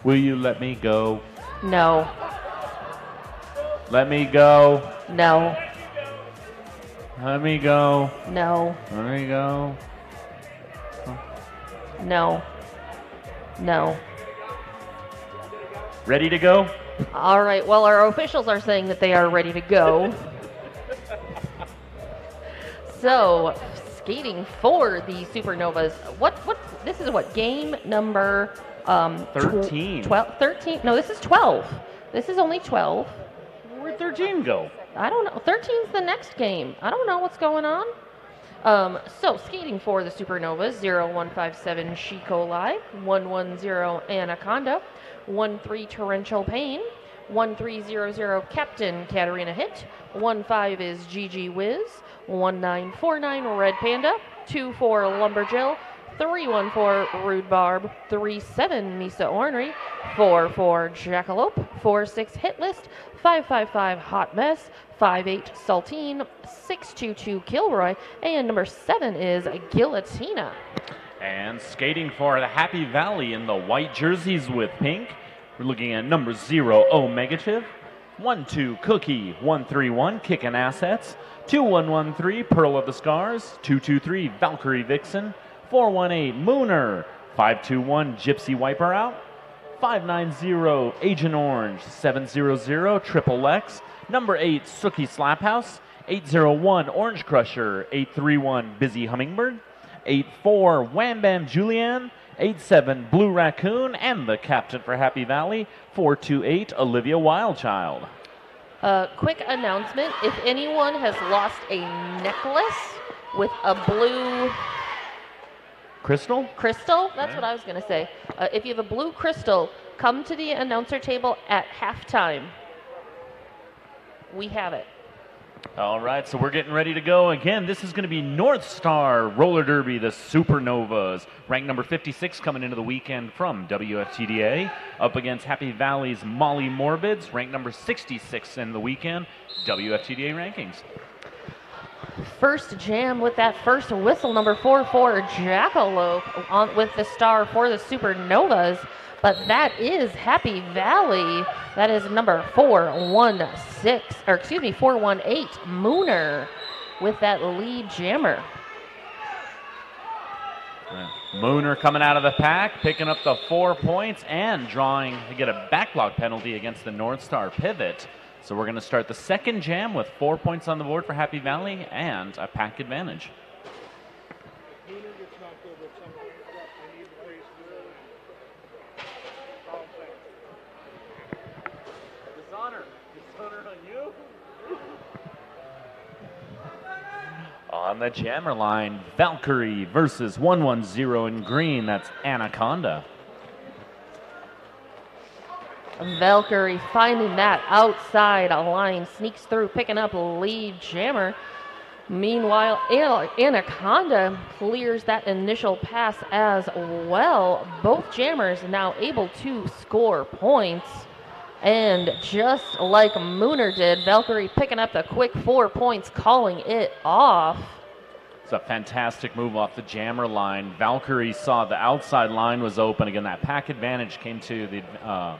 Will you let me go? No. Let me go. No. Let me go. No. Let me go. No. No. Ready to go? All right. Well, our officials are saying that they are ready to go. So, skating for the Supernovas. This is what game number 13. 13? No, this is 12. This is only 12. Where'd 13 go? I don't know. 13's the next game. I don't know what's going on. So, skating for the Supernovas, 0157 Shikoli, 110 Anaconda, 13 Torrential Pain, 1300 Captain Katarina Hit, 15 is GG Wiz, 1949 Red Panda, 24 Lumberjill, 314 Rude Barb, 37 Misa Ornery, 44 Jackalope, 46 Hit List, 555 Hot Mess, 58 Saltine, 622 Kilroy, and number 7 is Guillotina. And skating for the Happy Valley in the white jerseys with pink, we're looking at number 0 Omegative, 12 Cookie, 131 Kickin' Assets, 2113 Pearl of the Scars, 223 Valkyrie Vixen, 418 Mooner, 521 Gypsy Wipeout, 590 Agent Orange, 700 Triple X, number 8 Sookie Slaphouse, 801 Orange Crusher, 831 Busy Hummingbird, 84 Wham Bam Julianne, 87 Blue Raccoon, and the captain for Happy Valley, 428 Olivia Wildchild. Quick announcement, if anyone has lost a necklace with a blue Crystal? Crystal? That's what I was going to say. If you have a blue crystal, come to the announcer table at halftime. We have it. All right, so we're getting ready to go. Again, this is going to be North Star Roller Derby, the Supernovas. Ranked number 56 coming into the weekend from WFTDA. Up against Happy Valley's Molly Morbids, ranked number 66 in the weekend, WFTDA rankings. First jam with that first whistle, number 44 Jackalope on with the star for the Supernovas. But that is Happy Valley. That is number 418 Mooner with that lead jammer. Mooner coming out of the pack, picking up the 4 points and drawing to get a backlog penalty against the North Star pivot. So we're going to start the second jam with 4 points on the board for Happy Valley and a pack advantage. On the jammer line, Valkyrie versus 110 in green. That's Anaconda. Valkyrie finding that outside line, sneaks through, picking up lead jammer. Meanwhile, Anaconda clears that initial pass as well. Both jammers now able to score points. And just like Mooner did, Valkyrie picking up the quick 4 points, calling it off. It's a fantastic move off the jammer line. Valkyrie saw the outside line was open. Again, that pack advantage came to the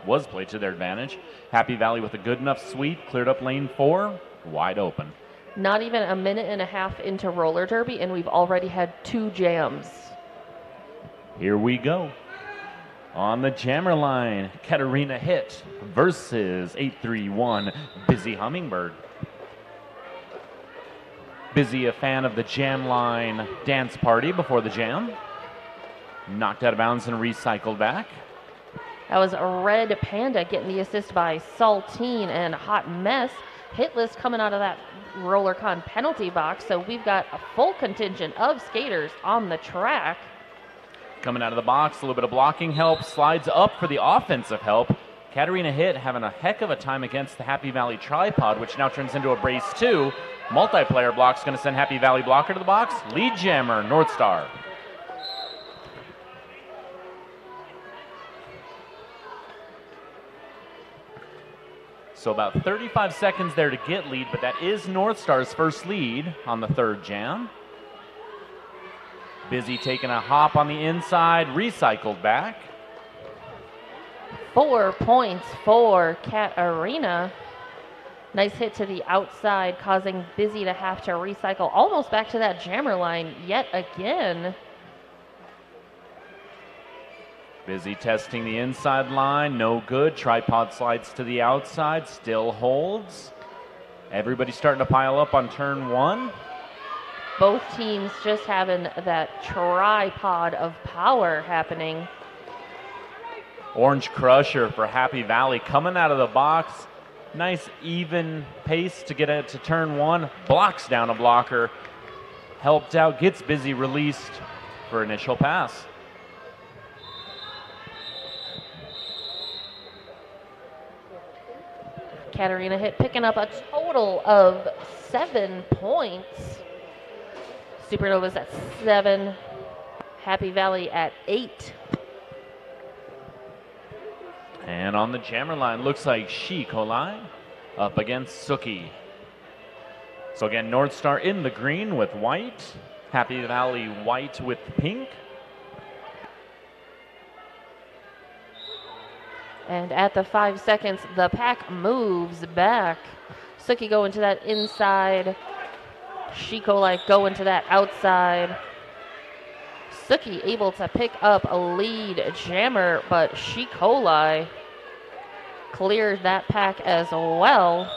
was played to their advantage. Happy Valley with a good enough sweep, cleared up lane 4, wide open. Not even a minute and a half into roller derby, and we've already had 2 jams. Here we go. On the jammer line, Katarina Hit versus 831 Busy Hummingbird. Busy, a fan of the jam line dance party before the jam. Knocked out of bounds and recycled back. That was a Red Panda getting the assist by Saltine and Hot Mess. Hit list coming out of that RollerCon penalty box, so we've got a full contingent of skaters on the track. Coming out of the box, a little bit of blocking help, slides up for the offensive help. Katarina Hit having a heck of a time against the Happy Valley tripod, which now turns into a brace 2. Multiplayer block's going to send Happy Valley blocker to the box. Lead jammer, North Star. So about 35 seconds there to get lead, but that is North Star's first lead on the third jam. Busy taking a hop on the inside, recycled back. 4 points for Katarina. Nice hit to the outside, causing Busy to have to recycle almost back to that jammer line yet again. Busy testing the inside line, no good. Tripod slides to the outside, still holds. Everybody starting to pile up on turn 1. Both teams just having that tripod of power happening. Orange Crusher for Happy Valley coming out of the box. Nice even pace to get it to turn 1. Blocks down a blocker. Helped out, gets Busy released for initial pass. Katarina hit, picking up a total of 7 points. Supernovas at 7. Happy Valley at 8. And on the jammer line, looks like Shikolai up against Suki. So again, North Star in the green with white. Happy Valley white with pink. And at the 5 seconds, the pack moves back. Suki going to that inside. Shikolai going to that outside. Suki able to pick up a lead jammer, but Shikolai clears that pack as well.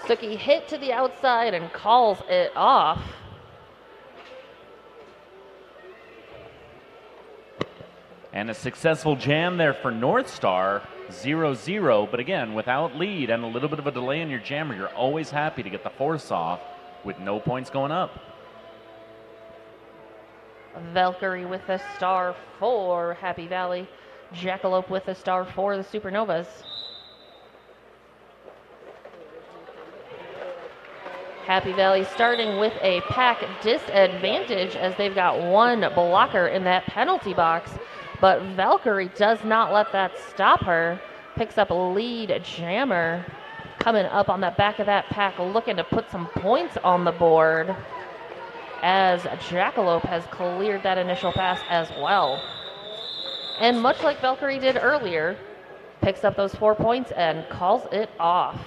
Suki hit to the outside and calls it off. And a successful jam there for North Star, 0-0. But again, without lead and a little bit of a delay in your jammer, you're always happy to get the force off with no points going up. Valkyrie with a star for Happy Valley. Jackalope with a star for the Supernovas. Happy Valley starting with a pack disadvantage as they've got 1 blocker in that penalty box. But Valkyrie does not let that stop her. Picks up a lead jammer. Coming up on the back of that pack, looking to put some points on the board, as Jackalope has cleared that initial pass as well. And much like Valkyrie did earlier, picks up those 4 points and calls it off.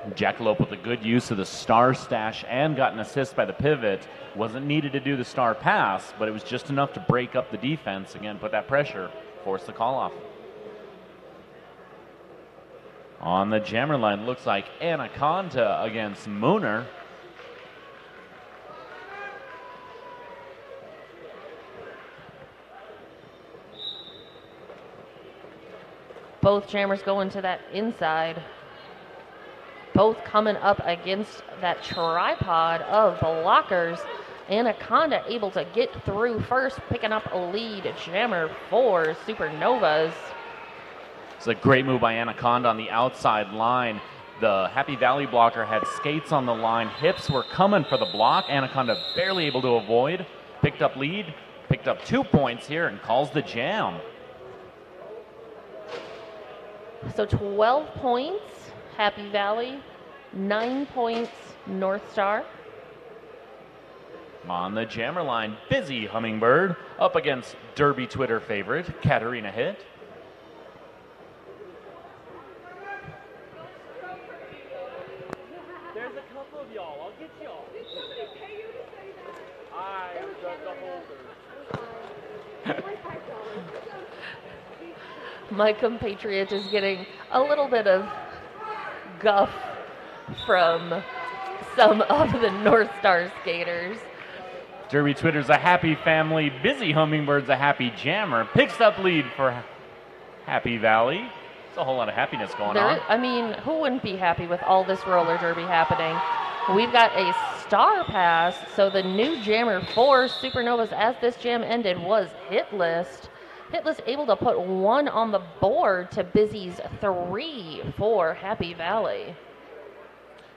Jackalope with a good use of the star stash and got an assist by the pivot. Wasn't needed to do the star pass, but it was just enough to break up the defense. Again, put that pressure, force the call off. On the jammer line, looks like Anaconda against Mooner. Both jammers going to that inside. Both coming up against that tripod of blockers. Anaconda able to get through first, picking up a lead jammer for Supernovas. It's a great move by Anaconda on the outside line. The Happy Valley blocker had skates on the line. Hips were coming for the block. Anaconda barely able to avoid. Picked up lead, picked up 2 points here and calls the jam. So 12 points, Happy Valley. 9 points, North Star. On the jammer line, Busy Hummingbird up against Derby Twitter favorite, Katarina hit. There's a couple of y'all. I'll get y'all. Did somebody pay you to say that? I was the holder. My compatriot is getting a little bit of guff from some of the North Star skaters. Derby Twitter's a happy family. Busy Hummingbird's a happy jammer. Picks up lead for Happy Valley. It's a whole lot of happiness going on. I mean, who wouldn't be happy with all this roller derby happening? We've got a star pass, so the new jammer for Supernovas as this jam ended was Hitlist. Hitlist able to put 1 on the board to Busy's 3 for Happy Valley.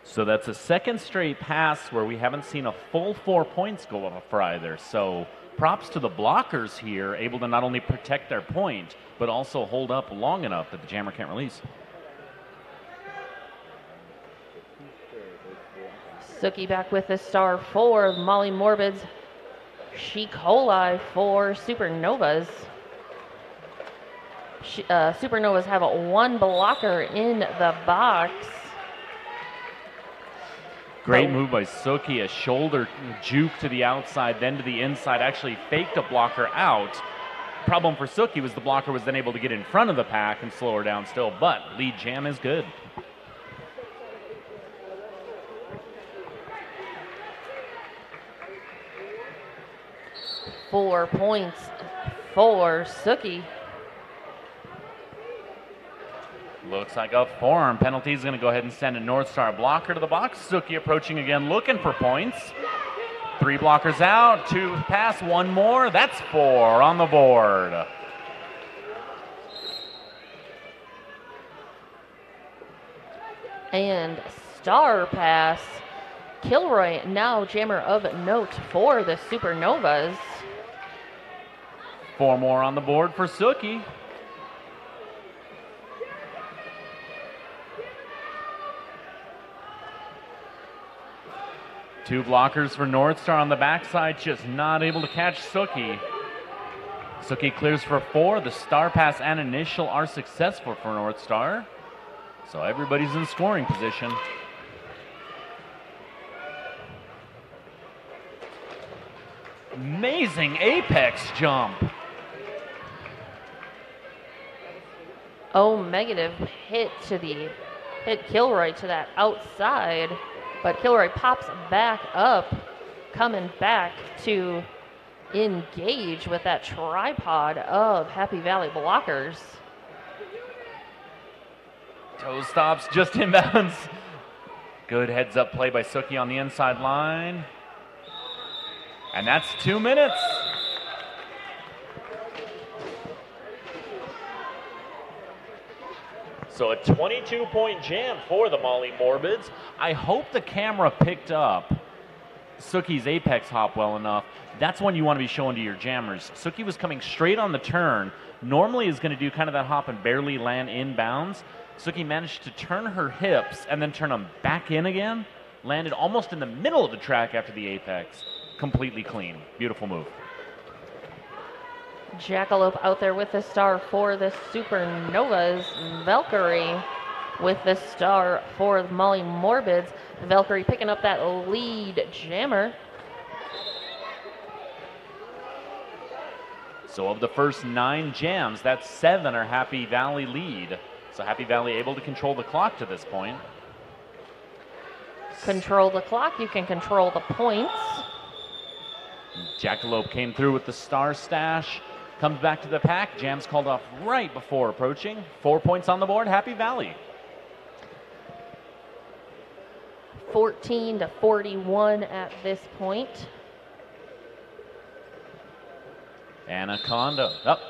So that's a second straight pass where we haven't seen a full 4 points go off for either. So props to the blockers here, able to not only protect their point, but also hold up long enough that the jammer can't release. Suki back with the star for Molly Morbids. She Coli for Supernovas. Supernovas have one blocker in the box. Great move by Suki, a shoulder juke to the outside, then to the inside, actually faked a blocker out. Problem for Suki was the blocker was then able to get in front of the pack and slow her down still, but lead jam is good. Four points for Suki. Looks like a forearm penalty is going to go ahead and send a North Star blocker to the box. Suki approaching again, looking for points. 3 blockers out, 2 pass, 1 more. That's 4 on the board. And star pass. Kilroy now jammer of note for the Supernovas. 4 more on the board for Suki. Two blockers for North Star on the backside, just not able to catch Suki. Suki clears for 4. The star pass and initial are successful for North Star. So everybody's in scoring position. Amazing apex jump. Oh, negative hit Kilroy to that outside, but Kilroy pops back up, coming back to engage with that tripod of Happy Valley blockers. Toe stops just inbounds. Good heads up play by Suki on the inside line. And that's 2 minutes. So a 22-point jam for the Molly Morbids. I hope the camera picked up Suki's apex hop well enough. That's one you want to be showing to your jammers. Suki was coming straight on the turn. Normally is going to do kind of that hop and barely land inbounds. Suki managed to turn her hips and then turn them back in again. Landed almost in the middle of the track after the apex. Completely clean. Beautiful move. Jackalope out there with the star for the Supernovas. Valkyrie with the star for the Molly Morbids. Valkyrie picking up that lead jammer. So of the first 9 jams, that's 7 are Happy Valley lead. So Happy Valley able to control the clock to this point. Control the clock, you can control the points. Jackalope came through with the star stash. Comes back to the pack. Jam's called off right before approaching. 4 points on the board, Happy Valley. 14-41 at this point. Anaconda. Up.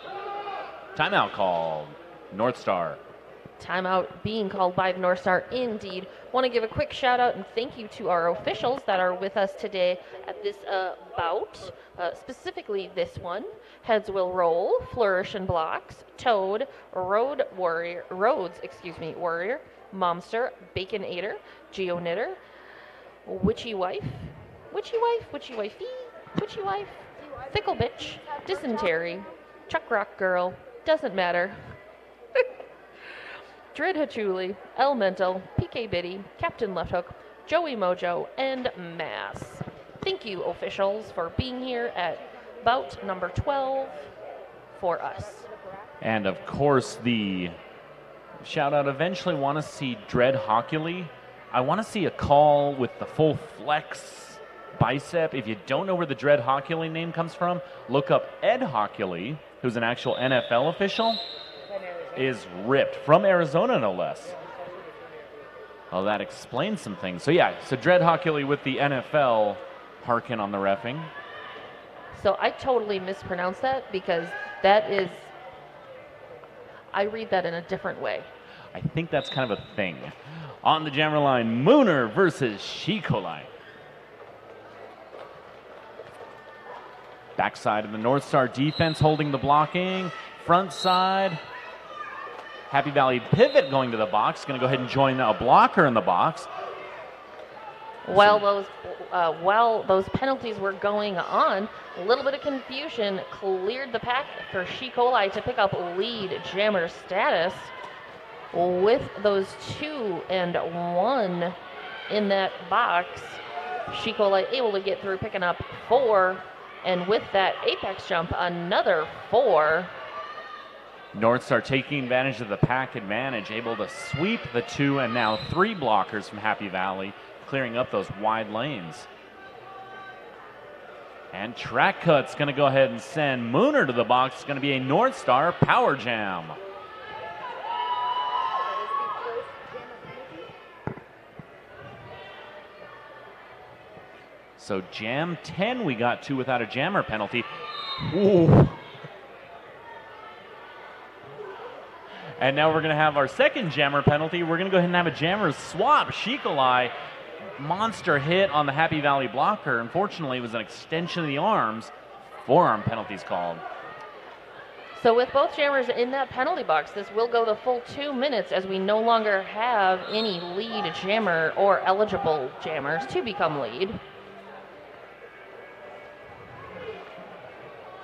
Timeout called. North Star. Timeout being called by the North Star indeed. Want to give a quick shout out and thank you to our officials that are with us today at this bout. Specifically this one. Heads will roll, Flourish and Blocks, Toad, Rhodes, Warrior, Momster, Baconator, Geo Knitter, Witchy Wife, Fickle Bitch, Dysentery, Chuck Rock Girl, doesn't matter. Dread Hachuli, Elemental, PK Biddy, Captain Left Hook, Joey Mojo, and Mass. Thank you, officials, for being here at bout number 12 for us. And of course, the shout out eventually want to see Dread Hockley. I want to see a call with the full flex bicep. If you don't know where the Dread Hockley name comes from, look up Ed Hockley, who's an actual NFL official. Is ripped from Arizona, no less. Well, that explains some things. So yeah, so Dread Hockley with the NFL harken on the reffing. So I totally mispronounced that because that is, I read that in a different way. I think that's kind of a thing. On the jammer line, Mooner versus Shikoli. Backside of the North Star defense holding the blocking. Front side. Happy Valley pivot going to the box. Going to go ahead and join a blocker in the box. While those penalties were going on, a little bit of confusion cleared the pack for She Coli to pick up lead jammer status. With those 2 and 1 in that box, She Coli able to get through, picking up 4, and with that apex jump, another 4. North Star taking advantage of the pack advantage, able to sweep the 2 and now 3 blockers from Happy Valley, clearing up those wide lanes. And Track Cut's going to go ahead and send Mooner to the box. It's going to be a North Star power jam. So jam 10, we got 2 without a jammer penalty. Ooh. And now we're going to have our second jammer penalty. We're going to go ahead and have a jammer swap. She Coli, monster hit on the Happy Valley blocker. Unfortunately, it was an extension of the arms. Forearm penalties called. So with both jammers in that penalty box, this will go the full 2 minutes as we no longer have any lead jammer or eligible jammers to become lead.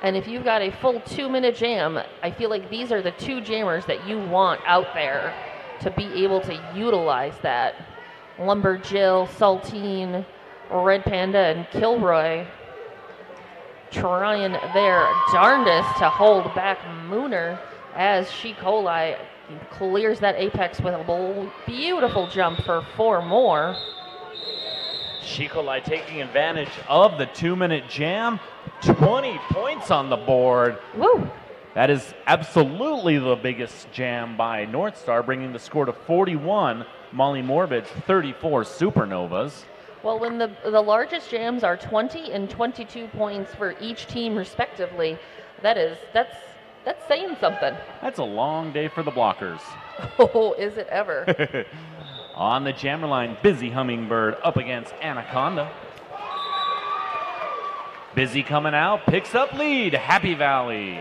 And if you've got a full 2-minute jam, I feel like these are the 2 jammers that you want out there to be able to utilize that. Lumber Jill, Saltine, Red Panda, and Kilroy trying their darndest to hold back Mooner as She Coli clears that apex with a beautiful jump for 4 more. She Coli taking advantage of the 2-minute jam. 20 points on the board. Woo! That is absolutely the biggest jam by North Star, bringing the score to 41. Molly Morbid's 34 Supernovas. Well, when the largest jams are 20 and 22 points for each team respectively, that's saying something. That's a long day for the blockers. Oh, is it ever? On the jammer line, Busy Hummingbird up against Anaconda. Busy coming out, picks up lead, Happy Valley.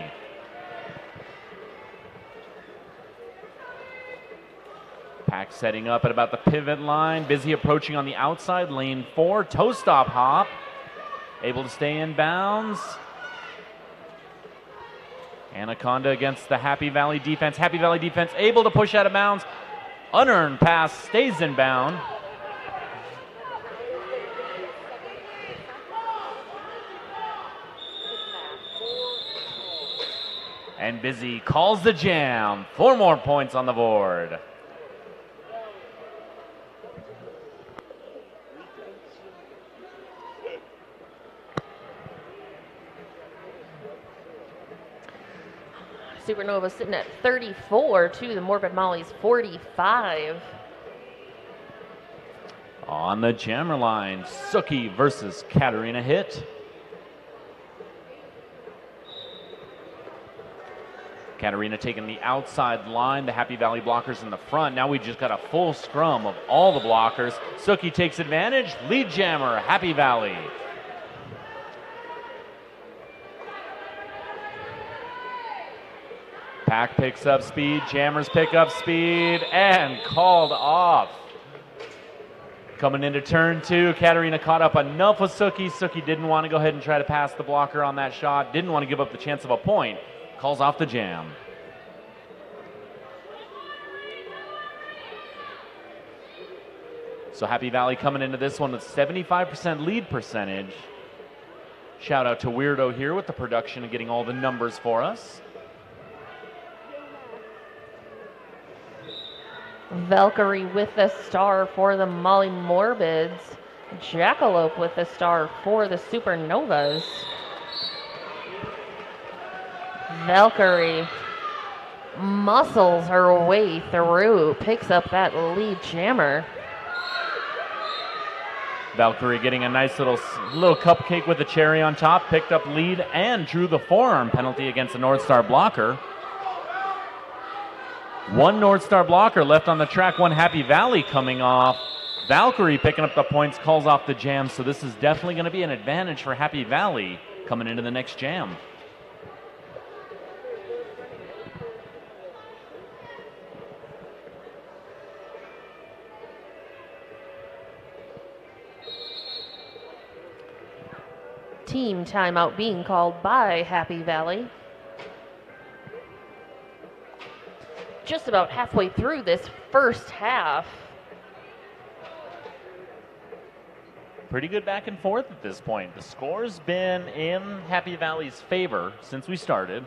Pack setting up at about the pivot line. Busy approaching on the outside, lane 4, toe stop hop. Able to stay in bounds. Anaconda against the Happy Valley defense. Happy Valley defense able to push out of bounds. Unearned pass, stays in bound. And Busy calls the jam. 4 more points on the board. Supernova sitting at 34 to the Morbid Molly's 45. On the jammer line, Suki versus Katarina Hit. Katarina taking the outside line, the Happy Valley blockers in the front. Now we just got a full scrum of all the blockers. Suki takes advantage, lead jammer, Happy Valley. Pack picks up speed, jammers pick up speed, and called off. Coming into turn 2, Katarina caught up enough with Suki. Suki didn't want to go ahead and try to pass the blocker on that shot, didn't want to give up the chance of a point. Calls off the jam. So Happy Valley coming into this one with 75% lead percentage. Shout out to Weirdo here with the production and getting all the numbers for us. Valkyrie with the star for the Molly Morbids. Jackalope with the star for the Supernovas. Valkyrie muscles her way through, picks up that lead jammer. Valkyrie getting a nice little cupcake with a cherry on top, picked up lead and drew the forearm penalty against the North Star blocker. 1 North Star blocker left on the track, 1 Happy Valley coming off. Valkyrie picking up the points, calls off the jam, so this is definitely going to be an advantage for Happy Valley coming into the next jam. Team timeout being called by Happy Valley. Just about halfway through this first half. Pretty good back and forth at this point. The score's been in Happy Valley's favor since we started,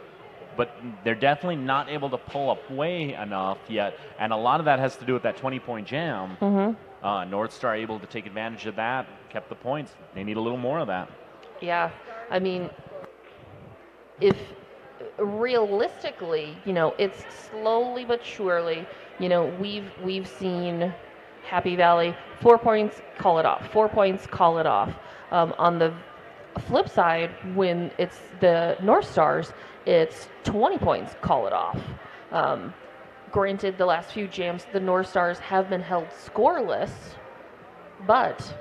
but they're definitely not able to pull away enough yet, and a lot of that has to do with that 20-point jam. North Star able to take advantage of that, kept the points. They need a little more of that. Yeah, I mean, if realistically, you know, it's slowly but surely, you know, we've seen Happy Valley 4 points, call it off. 4 points, call it off. On the flip side, when it's the North Stars, it's 20 points, call it off. Granted, the last few jams, the North Stars have been held scoreless, but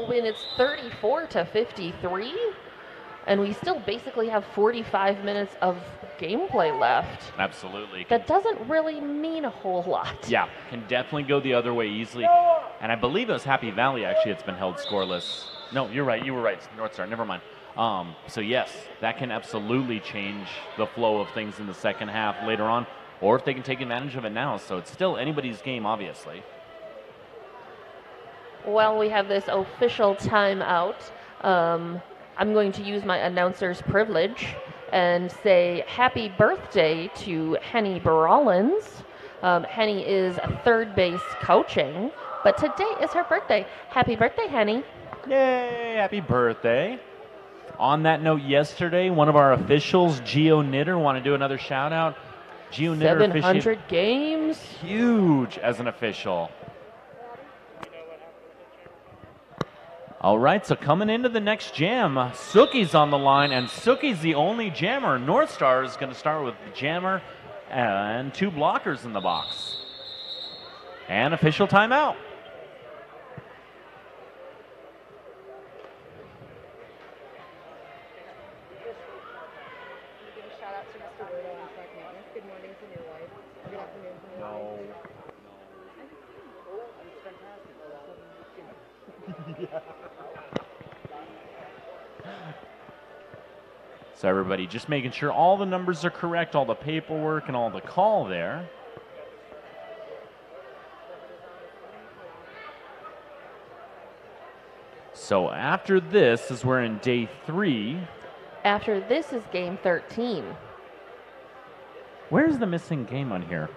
when it's 34 to 53, and we still basically have 45 minutes of gameplay left. Absolutely. That doesn't really mean a whole lot. Yeah, can definitely go the other way easily. And I believe it was Happy Valley, actually, it's been held scoreless. No, you're right. You were right. North Star, never mind. So, yes, that can absolutely change the flow of things in the second half later on, or if they can take advantage of it now. So it's still anybody's game, obviously. Well, we have this official timeout. I'm going to use my announcer's privilege and say happy birthday to Henny Brawlins. Henny is third base coaching, but today is her birthday. Happy birthday, Henny. Yay, happy birthday. On that note, yesterday, one of our officials, Geo Knitter, want to do another shout out. Geo Knitter 700 games. Huge as an official. All right, so coming into the next jam, Suki's on the line, and Suki's the only jammer. North Star is going to start with the jammer and 2 blockers in the box. And official timeout. So everybody just making sure all the numbers are correct, all the paperwork and all the call there. So after this, as we're in day 3. After this is game 13. Where's the missing game on here?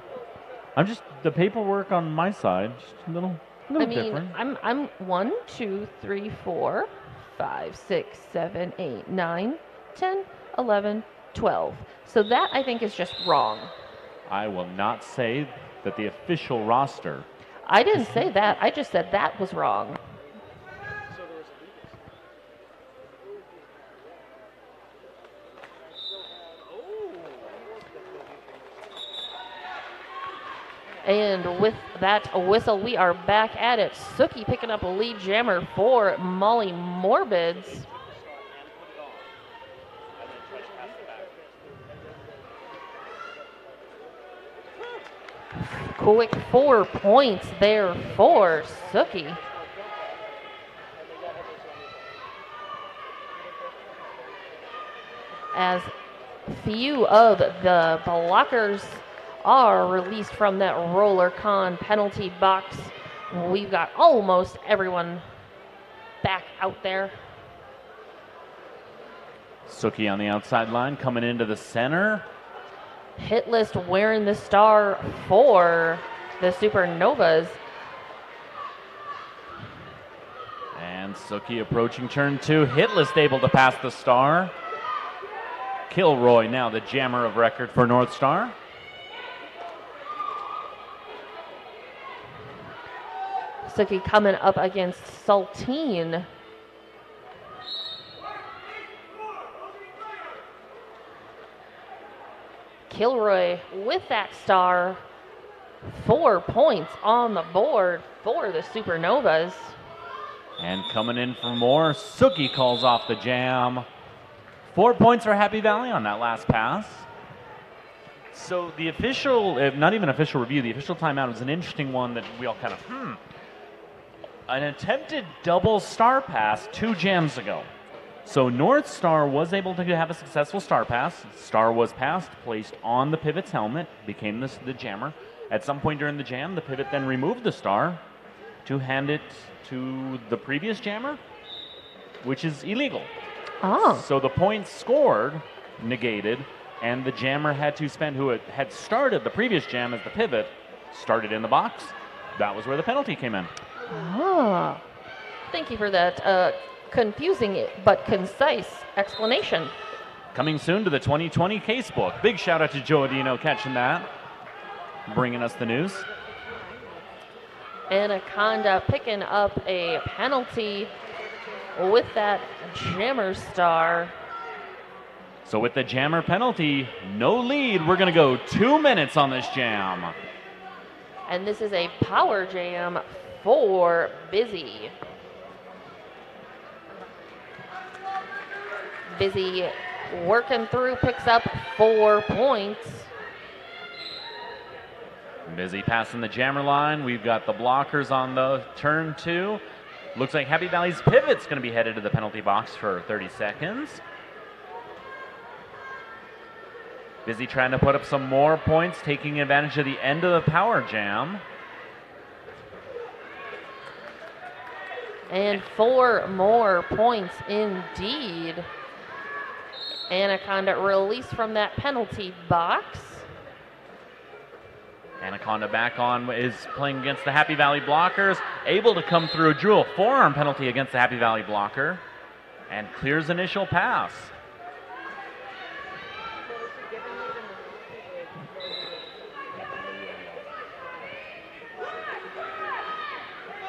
I'm just, the paperwork on my side, just a little different. I'm 1, 2, 3, 4, 5, 6, 7, 8, 9, 10, 11, 12. So that, I think, is just wrong. I will not say that the official roster. I didn't say that. I just said that was wrong. And with that whistle, we are back at it. Suki picking up a lead jammer for Molly Morbids. Quick 4 points there for Suki. As few of the blockers are released from that roller con penalty box, we've got almost everyone back out there. Suki on the outside line coming into the center. Hit list wearing the star for the Supernovas. And Suki approaching turn 2. Hit list able to pass the star. Kilroy now the jammer of record for North Star. Suki coming up against Saltine. Kilroy with that star. 4 points on the board for the Supernovas. And coming in for more, Suki calls off the jam. 4 points for Happy Valley on that last pass. So the official, not even official review, the official timeout was an interesting one that we all kind of, an attempted double star pass 2 jams ago. So North Star was able to have a successful star pass. Star was passed, placed on the pivot's helmet, became the jammer. At some point during the jam, the pivot then removed the star to hand it to the previous jammer, which is illegal. Oh. So the points scored negated, and the jammer had to spend, who had started the previous jam as the pivot, started in the box. That was where the penalty came in. Ah. Thank you for that confusing but concise explanation. Coming soon to the 2020 casebook. Big shout out to Joe Adino catching that, bringing us the news. Anaconda picking up a penalty with that jammer star. So with the jammer penalty, no lead. We're going to go 2 minutes on this jam. And this is a power jam for Busy. Busy working through, picks up 4 points. Busy passing the jammer line. We've got the blockers on the turn 2. Looks like Happy Valley's pivot's going to be headed to the penalty box for 30 seconds. Busy trying to put up some more points, taking advantage of the end of the power jam. And 4 more points indeed. Anaconda released from that penalty box. Anaconda back on, is playing against the Happy Valley blockers, able to come through, drew a forearm penalty against the Happy Valley blocker, and clears initial pass.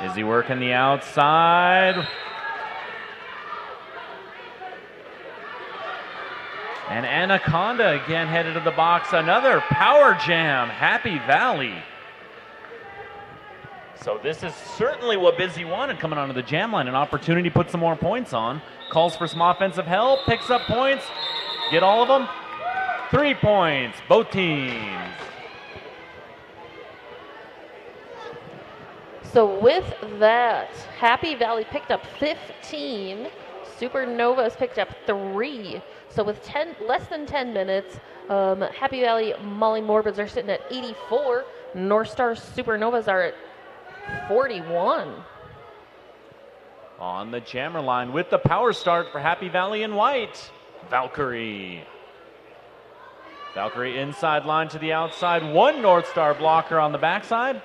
Busy working the outside. And Anaconda again headed to the box. Another power jam, Happy Valley. So this is certainly what Busy wanted coming onto the jam line. An opportunity to put some more points on. Calls for some offensive help, picks up points. Get all of them? 3 points, both teams. So with that, Happy Valley picked up 15. Supernovas picked up 3. So with less than 10 minutes, Happy Valley Molly Morbids are sitting at 84. North Star Supernovas are at 41. On the jammer line with the power start for Happy Valley in white, Valkyrie. Valkyrie inside line to the outside. 1 North Star blocker on the backside.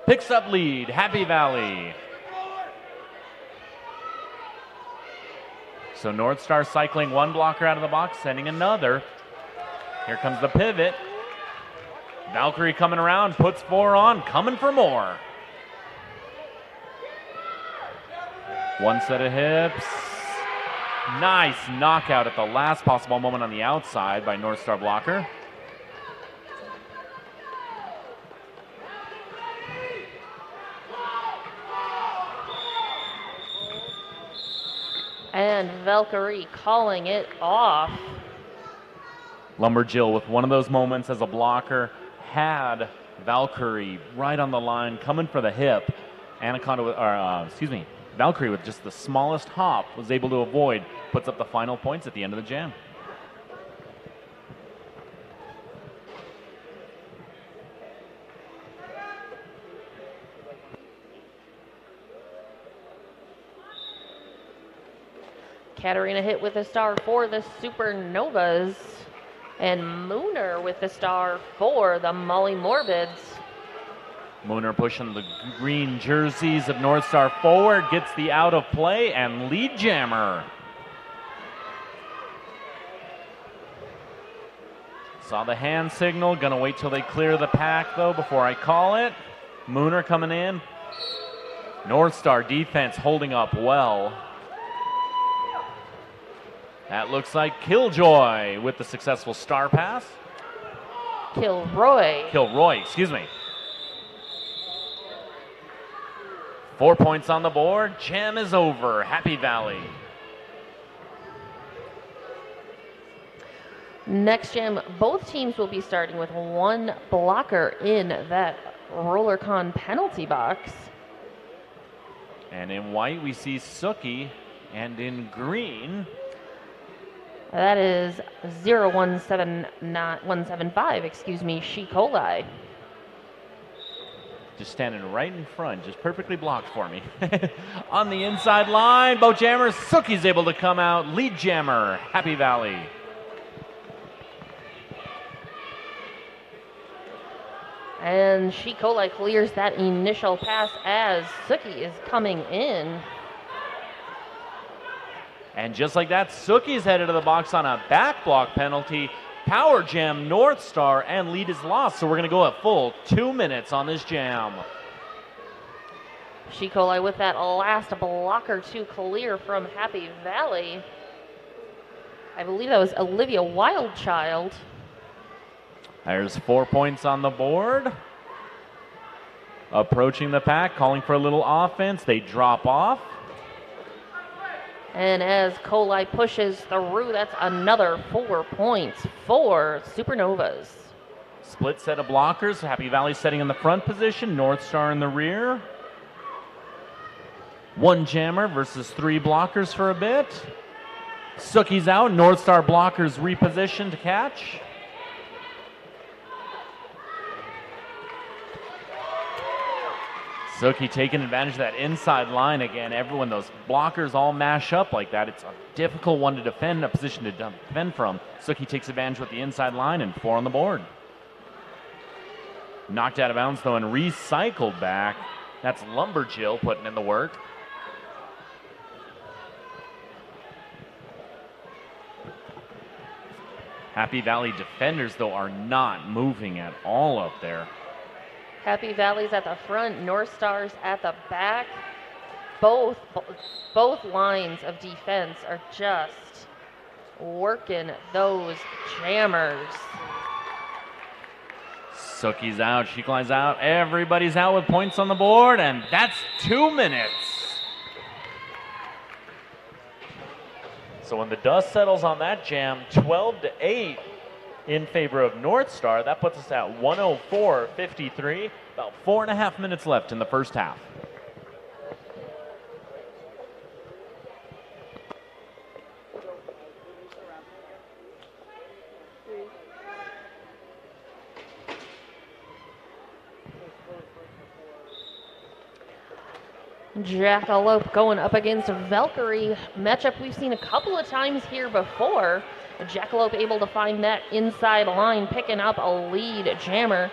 Picks up lead, Happy Valley. So North Star cycling 1 blocker out of the box, sending another. Here comes the pivot. Valkyrie coming around, puts 4 on, coming for more. 1 set of hips. Nice knockout at the last possible moment on the outside by North Star blocker. And Valkyrie calling it off. Lumberjill with one of those moments as a blocker had Valkyrie right on the line coming for the hip. Valkyrie with just the smallest hop was able to avoid, puts up the final points at the end of the jam. Katarina hit with a star for the Supernovas. And Mooner with the star for the Molly Morbids. Mooner pushing the green jerseys of North Star forward, gets the out of play and lead jammer. Saw the hand signal, gonna wait till they clear the pack though before I call it. Mooner coming in. North Star defense holding up well. That looks like Killjoy with the successful star pass. Kilroy, excuse me. 4 points on the board. Jam is over. Happy Valley. Next jam, both teams will be starting with 1 blocker in that RollerCon penalty box. And in white, we see Suki. And in green, that is 0175, excuse me, She Coli. just standing right in front, just perfectly blocked for me. On the inside line, both jammers, Suki's able to come out. Lead jammer, Happy Valley. And She Coli clears that initial pass as Suki is coming in. And just like that, Suki's headed to the box on a back block penalty. Power jam North Star, and lead is lost. So we're going to go a full 2 minutes on this jam. She Coli with that last blocker to clear from Happy Valley. I believe that was Olivia Wildchild. There's 4 points on the board. Approaching the pack, calling for a little offense. They drop off. And as Coli pushes through, that's another 4 points for Supernovas. Split set of blockers. Happy Valley setting in the front position. North Star in the rear. 1 jammer versus 3 blockers for a bit. Suki's out. North Star blockers repositioned to catch. Suki taking advantage of that inside line again. Everyone, those blockers all mash up like that. It's a difficult one to defend, a position to defend from. Suki takes advantage with the inside line and 4 on the board. Knocked out of bounds though and recycled back. That's Lumberjill putting in the work. Happy Valley defenders though are not moving at all up there. Happy Valley's at the front, North Star's at the back. Both lines of defense are just working those jammers. Suki's out, She Coli's out, everybody's out with points on the board, and that's 2 minutes. So when the dust settles on that jam, 12-8 in favor of North Star. That puts us at 104-53. About 4.5 minutes left in the first half. Jackalope going up against Valkyrie. Matchup we've seen a couple of times here before. Jackalope able to find that inside line, picking up a lead jammer.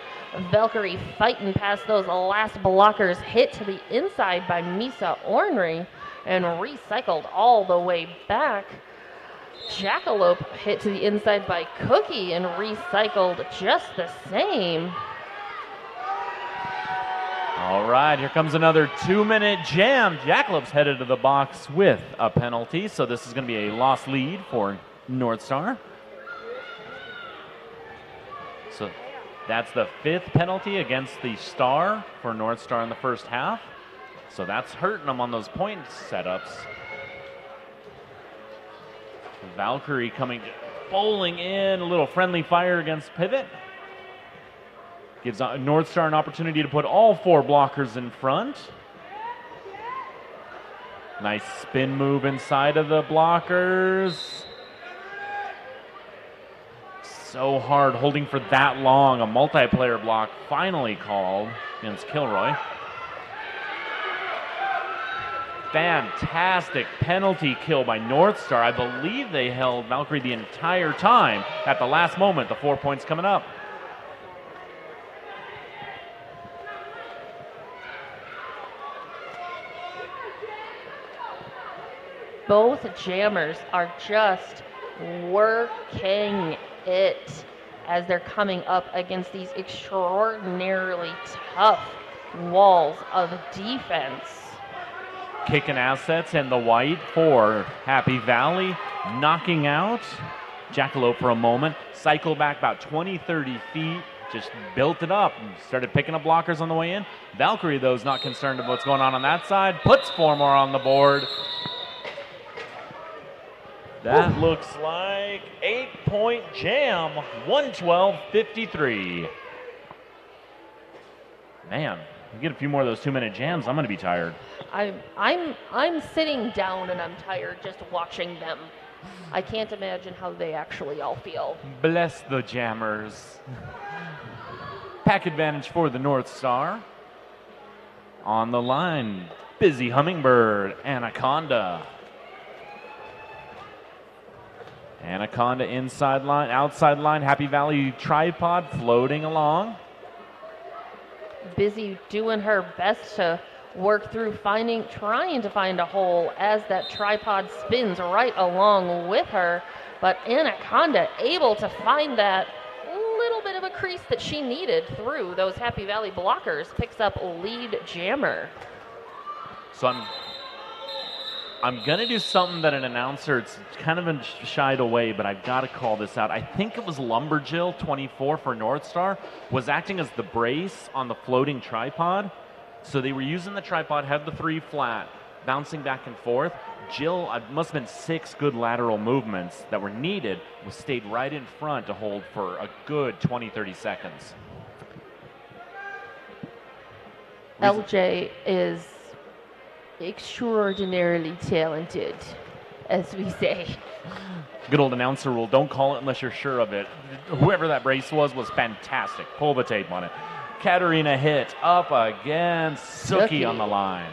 Valkyrie fighting past those last blockers, hit to the inside by Misa Ornery and recycled all the way back. Jackalope hit to the inside by Cookie and recycled just the same. All right, here comes another 2-minute jam. Jackalope's headed to the box with a penalty, so this is going to be a lost lead for North Star. So that's the 5th penalty against the Star for North Star in the first half. So that's hurting them on those point setups. Valkyrie coming, bowling in, a little friendly fire against Pivot. Gives North Star an opportunity to put all 4 blockers in front. Nice spin move inside of the blockers. So hard holding for that long. A multiplayer block finally called against Kilroy. Fantastic penalty kill by North Star. I believe they held Valkyrie the entire time. At the last moment, the 4 points coming up. Both jammers are just working it as they're coming up against these extraordinarily tough walls of defense. Kicking assets and the white for Happy Valley, knocking out Jackalope for a moment, cycled back about 20-30 feet, just built it up and started picking up blockers on the way in. Valkyrie, though, is not concerned about what's going on that side, puts 4 more on the board. That looks like 8-point jam, 112-53. Man, You get a few more of those 2-minute jams, I'm going to be tired. I'm sitting down and I'm tired just watching them. I can't imagine how they actually all feel. Bless the jammers. Pack advantage for the North Star. On the line, Busy Hummingbird, Anaconda. Anaconda inside line, outside line, Happy Valley tripod floating along. Busy doing her best to work through trying to find a hole as that tripod spins right along with her. But Anaconda able to find that little bit of a crease that she needed through those Happy Valley blockers, picks up lead jammer. So I'm going to do something that an announcer, it's kind of been shied away, but I've got to call this out. I think it was Lumberjill, 24 for North Star, was acting as the brace on the floating tripod. So they were using the tripod, had the 3 flat, bouncing back and forth. Jill, it must have been 6 good lateral movements that were needed, was stayed right in front to hold for a good 20, 30 seconds. LJ is extraordinarily talented, as we say. Good old announcer rule, don't call it unless you're sure of it. Whoever that brace was fantastic. Pull the tape on it. Katarina hit up against Suki on the line.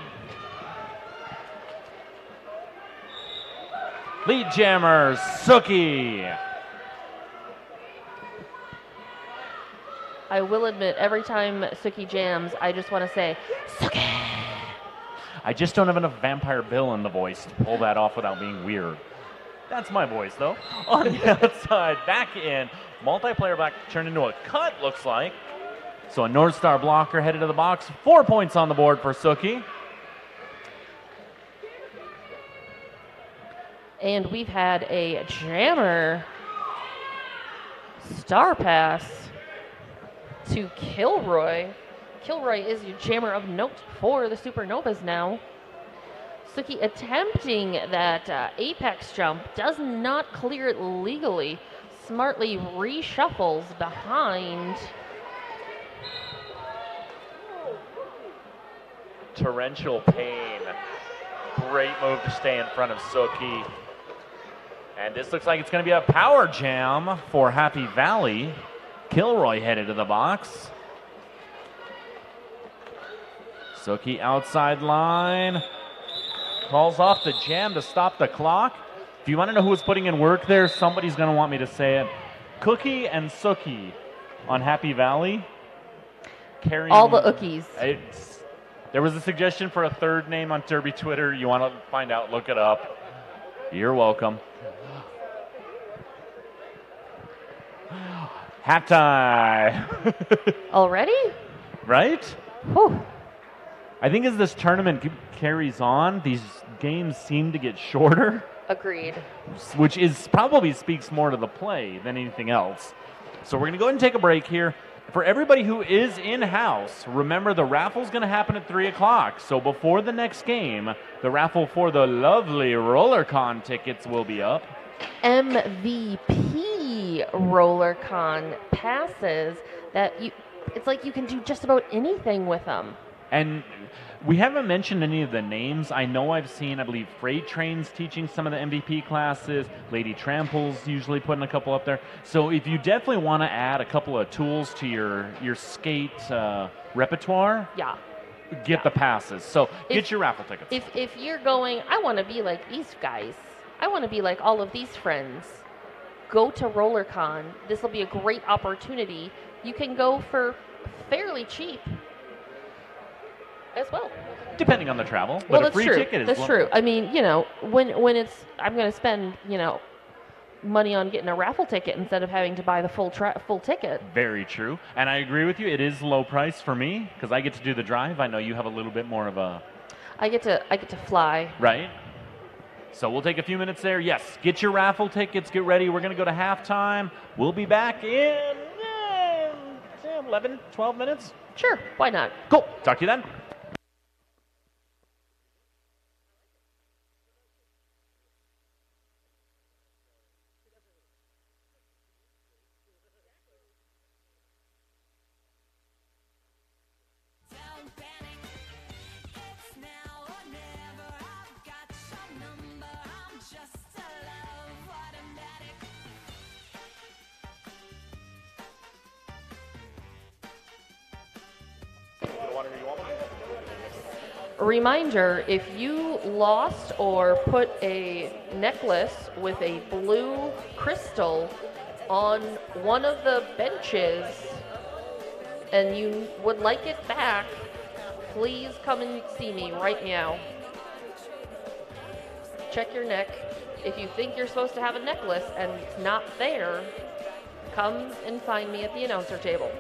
Lead jammer, Suki. I will admit, every time Suki jams, I just want to say, Suki! I just don't have enough Vampire Bill in the voice to pull that off without being weird. That's my voice, though. On the outside, back in. Multiplayer back turned into a cut, looks like. So a North Star blocker headed to the box. 4 points on the board for Suki. And we've had a jammer star pass to Kilroy. Kilroy is your jammer of note for the Supernovas now. Suki attempting that apex jump, does not clear it legally. Smartly reshuffles behind. Torrential pain. Great move to stay in front of Suki. And this looks like it's going to be a power jam for Happy Valley. Kilroy headed to the box. Suki outside line. Calls off the jam to stop the clock. If you want to know who was putting in work there, somebody's going to want me to say it. Cookie and Suki on Happy Valley. Carrying all the Ookies. There was a suggestion for a third name on Derby Twitter. You want to find out, look it up. You're welcome. Halftime. Already? Right? Whew. I think as this tournament carries on, these games seem to get shorter. Agreed. Which is probably speaks more to the play than anything else. So we're going to go ahead and take a break here. For everybody who is in-house, remember the raffle's going to happen at 3 o'clock. So before the next game, the raffle for the lovely RollerCon tickets will be up. MVP RollerCon passes it's like you can do just about anything with them. And we haven't mentioned any of the names. I know I believe Freight Train's teaching some of the MVP classes. Lady Trample's usually putting a couple up there. So if you definitely want to add a couple of tools to your skate repertoire, get the passes. So get your raffle tickets. If you're going, I want to be like these guys. I want to be like all of these friends. Go to RollerCon. This will be a great opportunity. You can go for fairly cheap as well. Depending on the travel. Well, but that's a free true. ticket is That's true. I mean, when it's, I'm going to spend, money on getting a raffle ticket instead of having to buy the full ticket. Very true. And I agree with you. It is low price for me because I get to do the drive. I know you have a little bit more of a... I get to fly. Right. So we'll take a few minutes there. Yes, get your raffle tickets. Get ready. We're going to go to halftime. We'll be back in 11, 12 minutes. Sure. Why not? Cool. Talk to you then. Down, A reminder, if you lost or put a necklace with a blue crystal on one of the benches and you would like it back, please come and see me right now. Check your neck. If you think you're supposed to have a necklace and it's not there, come and find me at the announcer table.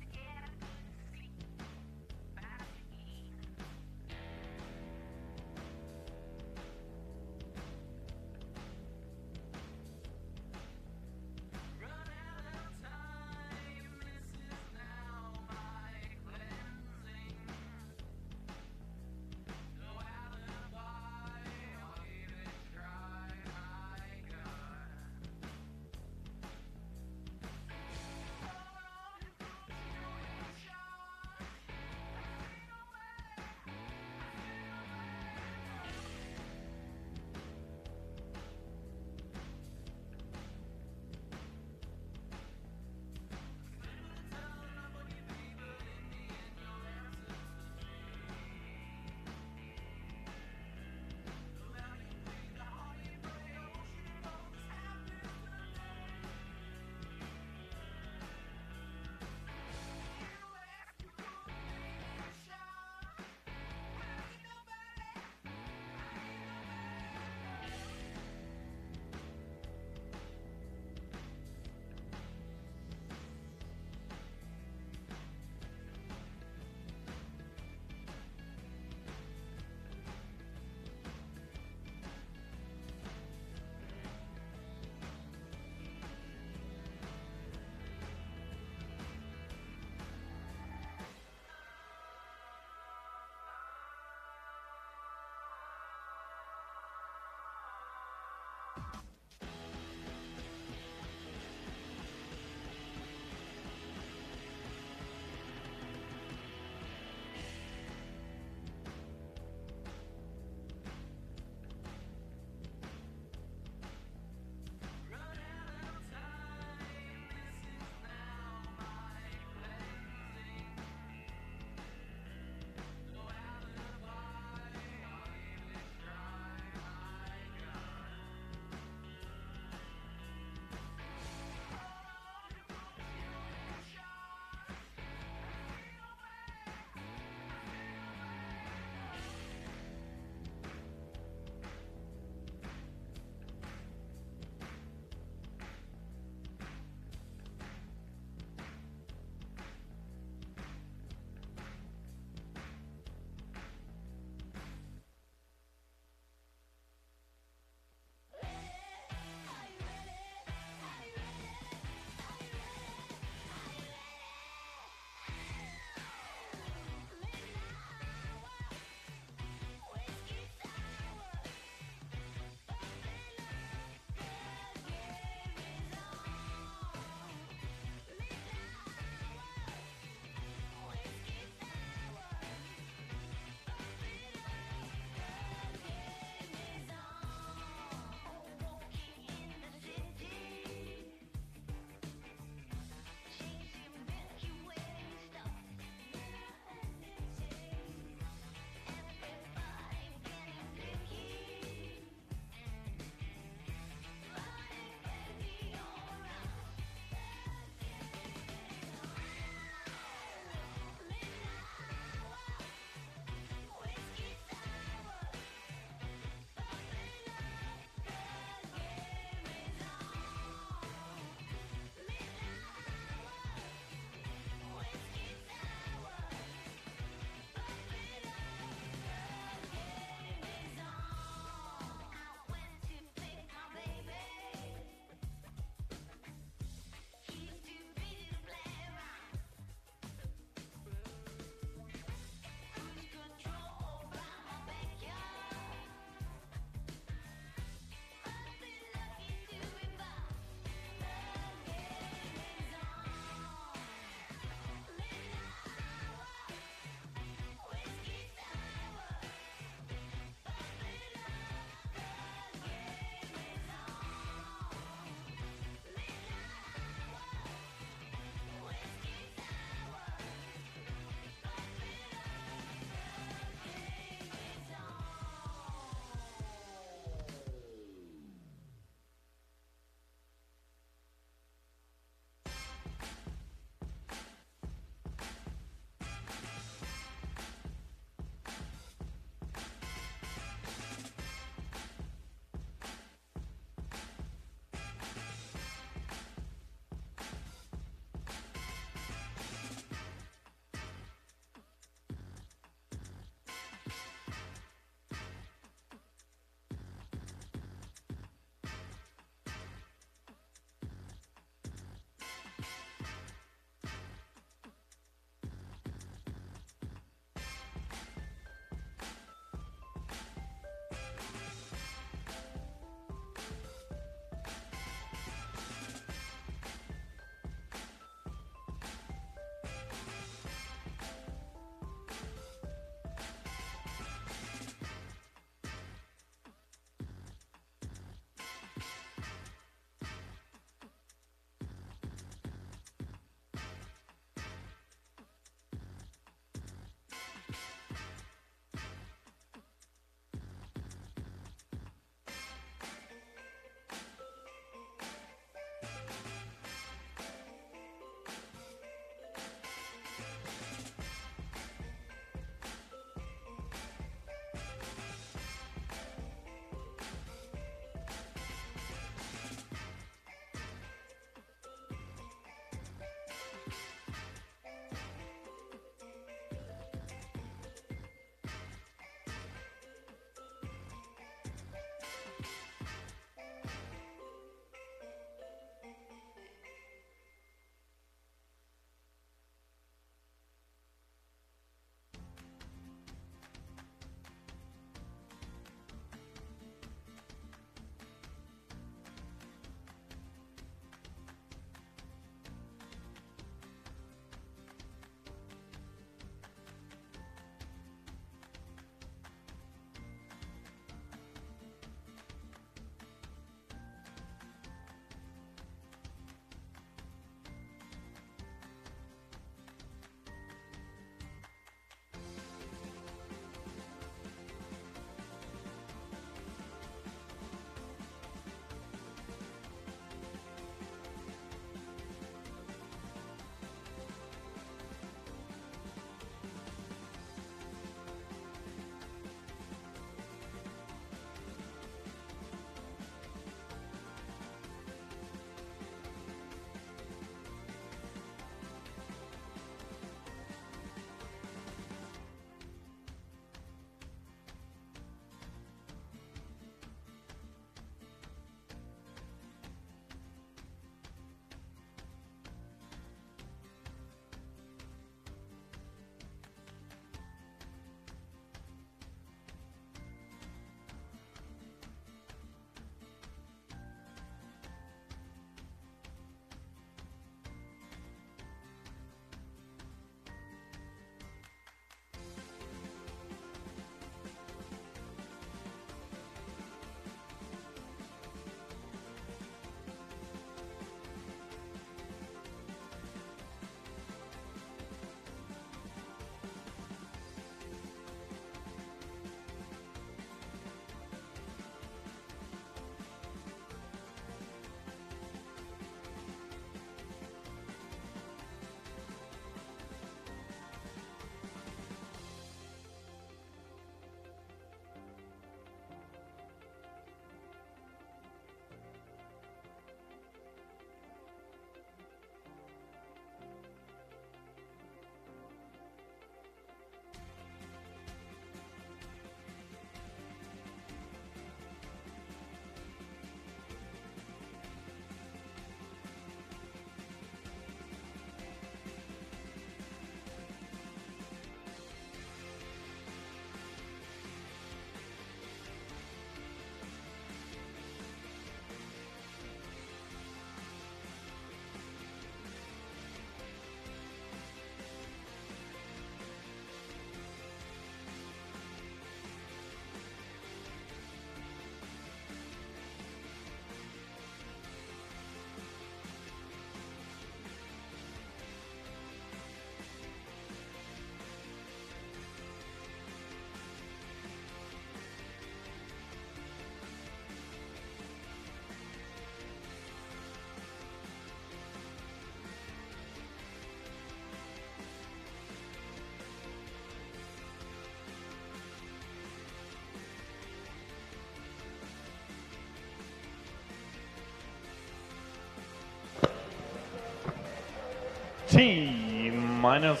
T-minus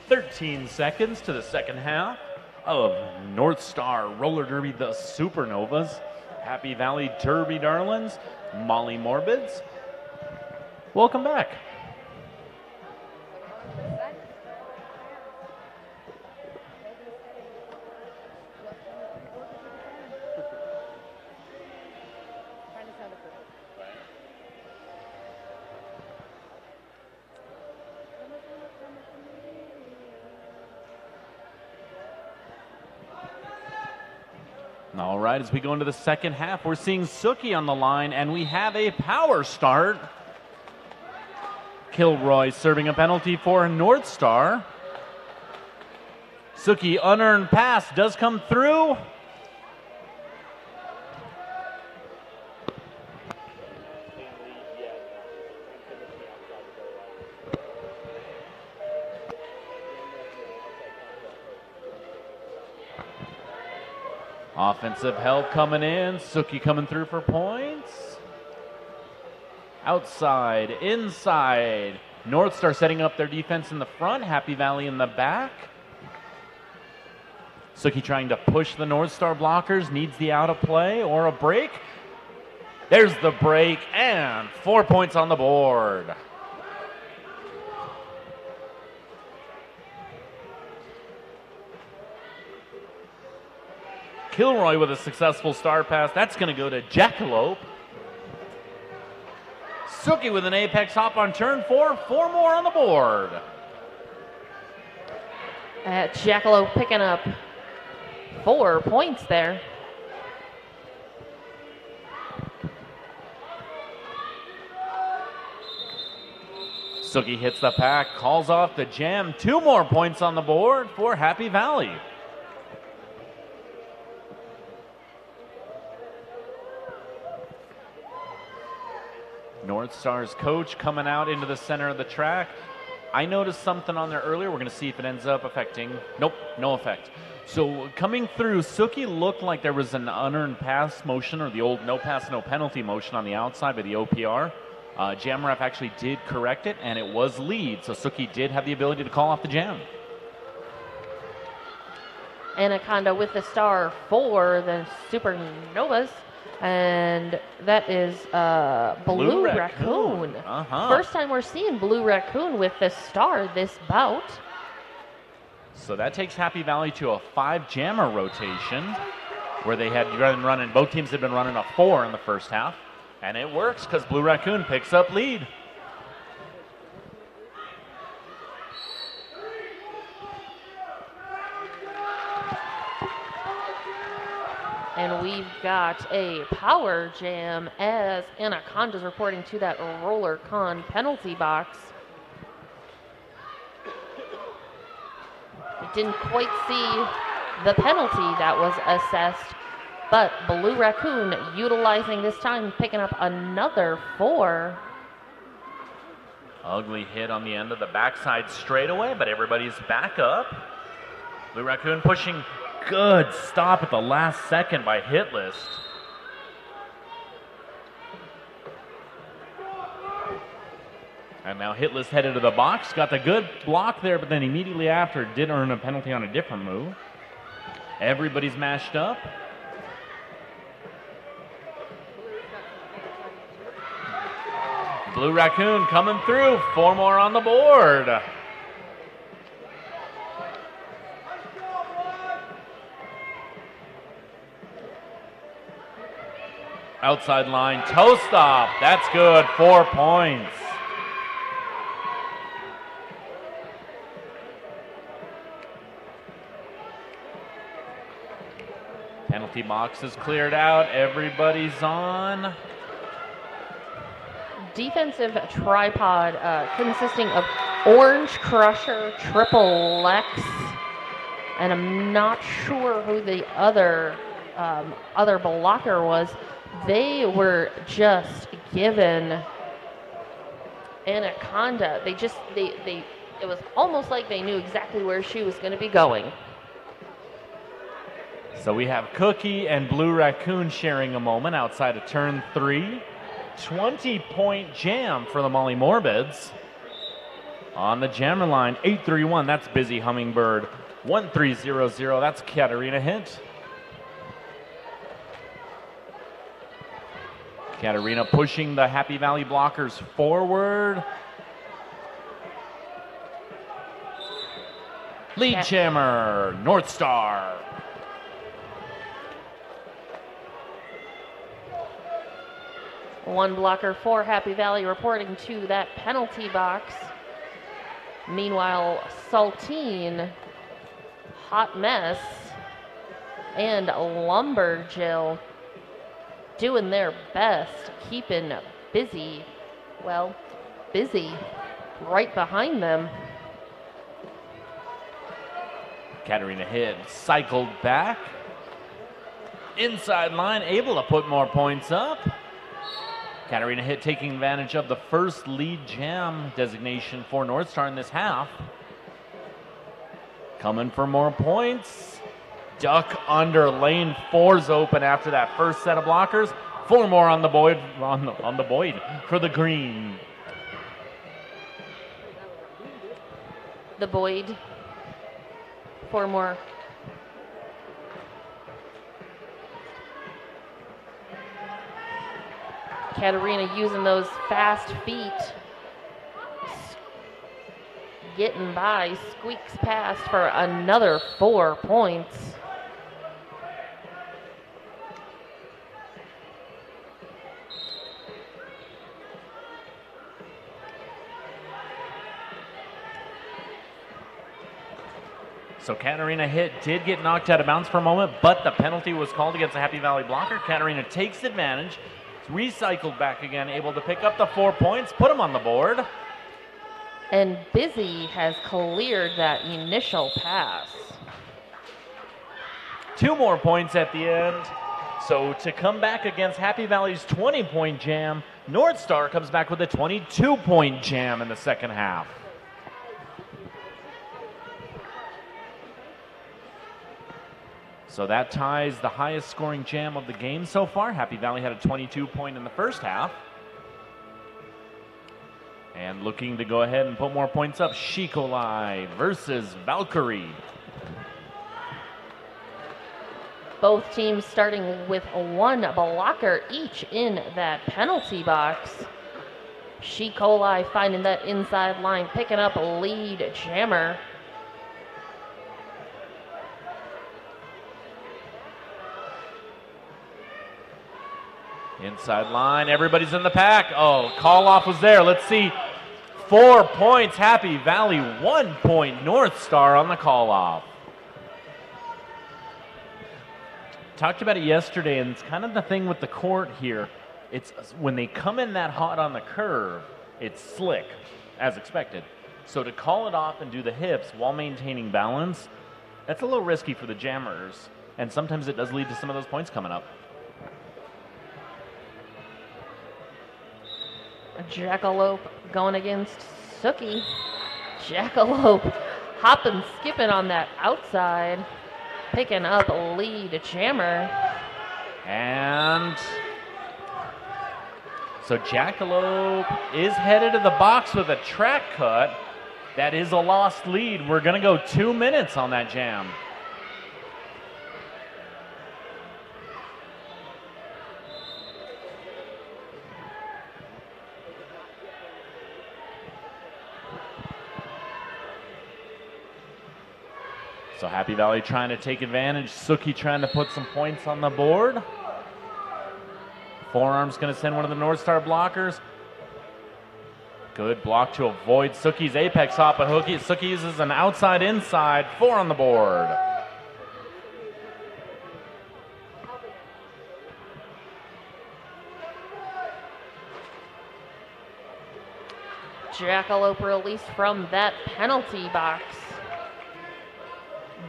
13 seconds to the second half of North Star Roller Derby, the Supernovas, Happy Valley Derby Darlings, Molly Morbids. Welcome back. All right, as we go into the second half, we're seeing Suki on the line, and we have a power start. Kilroy serving a penalty for North Star. Suki, unearned pass, does come through. Offensive help coming in. Suki coming through for points. Outside, inside. North Star setting up their defense in the front. Happy Valley in the back. Suki trying to push the North Star blockers. Needs the out of play or a break. There's the break and 4 points on the board. Kilroy with a successful star pass. That's going to go to Jackalope. Suki with an apex hop on turn 4. 4 more on the board. Jackalope picking up 4 points there. Suki hits the pack, calls off the jam. 2 more points on the board for Happy Valley. North Star's coach coming out into the center of the track. I noticed something on there earlier. We're going to see if it ends up affecting. Nope, no effect. So coming through, Suki looked like there was an unearned pass motion, or the old no pass, no penalty motion on the outside by the OPR. Jam ref actually did correct it, and it was lead. So Suki did have the ability to call off the jam. Anaconda with the star for the Supernovas. And that is Blue Raccoon. First time we're seeing Blue Raccoon with the star this bout. So that takes Happy Valley to a 5 jammer rotation, where they had been running, both teams had been running a 4 in the first half. And it works because Blue Raccoon picks up lead. And we've got a power jam as Anaconda's reporting to that Roller Con penalty box. We didn't quite see the penalty that was assessed, but Blue Raccoon utilizing this time, picking up another 4. Ugly hit on the end of the backside straightaway, but everybody's back up. Blue Raccoon pushing. Good stop at the last second by Hitlist. And now Hitlist headed to the box. Got the good block there, but then immediately after did earn a penalty on a different move. Everybody's mashed up. Blue Raccoon coming through. 4 more on the board. Outside line, toe stop. That's good. 4 points. Penalty box is cleared out. Everybody's on. Defensive tripod consisting of Orange Crusher, Triple X, and I'm not sure who the other blocker was. They were just given Anaconda. It was almost like they knew exactly where she was going to be going. So we have Cookie and Blue Raccoon sharing a moment outside of turn 3. 20-point jam for the Molly Morbids. On the jammer line, 831, that's Busy Hummingbird. 1300, that's Katarina Hint. Katarina pushing the Happy Valley blockers forward. Lead jammer, North Star. One blocker for Happy Valley reporting to that penalty box. Meanwhile, Saltine, Hot Mess, and Lumberjill doing their best, keeping busy, well, busy right behind them. Katarina Hid cycled back. Inside line, able to put more points up. Katarina Hit taking advantage of the first lead jam designation for North Star in this half. Coming for more points. Duck under, lane 4's open after that first set of blockers. 4 more on the Boyd, on the Boyd for the green. The Boyd, 4 more. Katarina using those fast feet, getting by, squeaks past for another 4 points. So Katarina Hit did get knocked out of bounds for a moment, but the penalty was called against the Happy Valley blocker. Katarina takes advantage, recycled back again, able to pick up the 4 points, put them on the board. And Busy has cleared that initial pass. 2 more points at the end. So to come back against Happy Valley's 20-point jam, North Star comes back with a 22-point jam in the second half. So that ties the highest scoring jam of the game so far. Happy Valley had a 22-point in the first half. And looking to go ahead and put more points up, Shikolai versus Valkyrie. Both teams starting with 1 blocker each in that penalty box. Shikolai finding that inside line, picking up a lead jammer. Inside line, everybody's in the pack. Oh, call off was there. Let's see. 4 points, Happy Valley. 1 point, North Star on the call off. Talked about it yesterday, and it's kind of the thing with the court here. It's when they come in that hot on the curve, it's slick, as expected. So to call it off and do the hips while maintaining balance, that's a little risky for the jammers. And sometimes it does lead to some of those points coming up. Jackalope going against Sookie. Jackalope hopping, skipping on that outside, picking up a lead jammer. And so Jackalope is headed to the box with a track cut. That is a lost lead. We're going to go 2 minutes on that jam. So Happy Valley trying to take advantage. Sookie trying to put some points on the board. Forearm's going to send one of the North Star blockers. Good block to avoid Sookie's apex hop, but Sookie uses an outside-inside. 4 on the board. Jackalope released from that penalty box.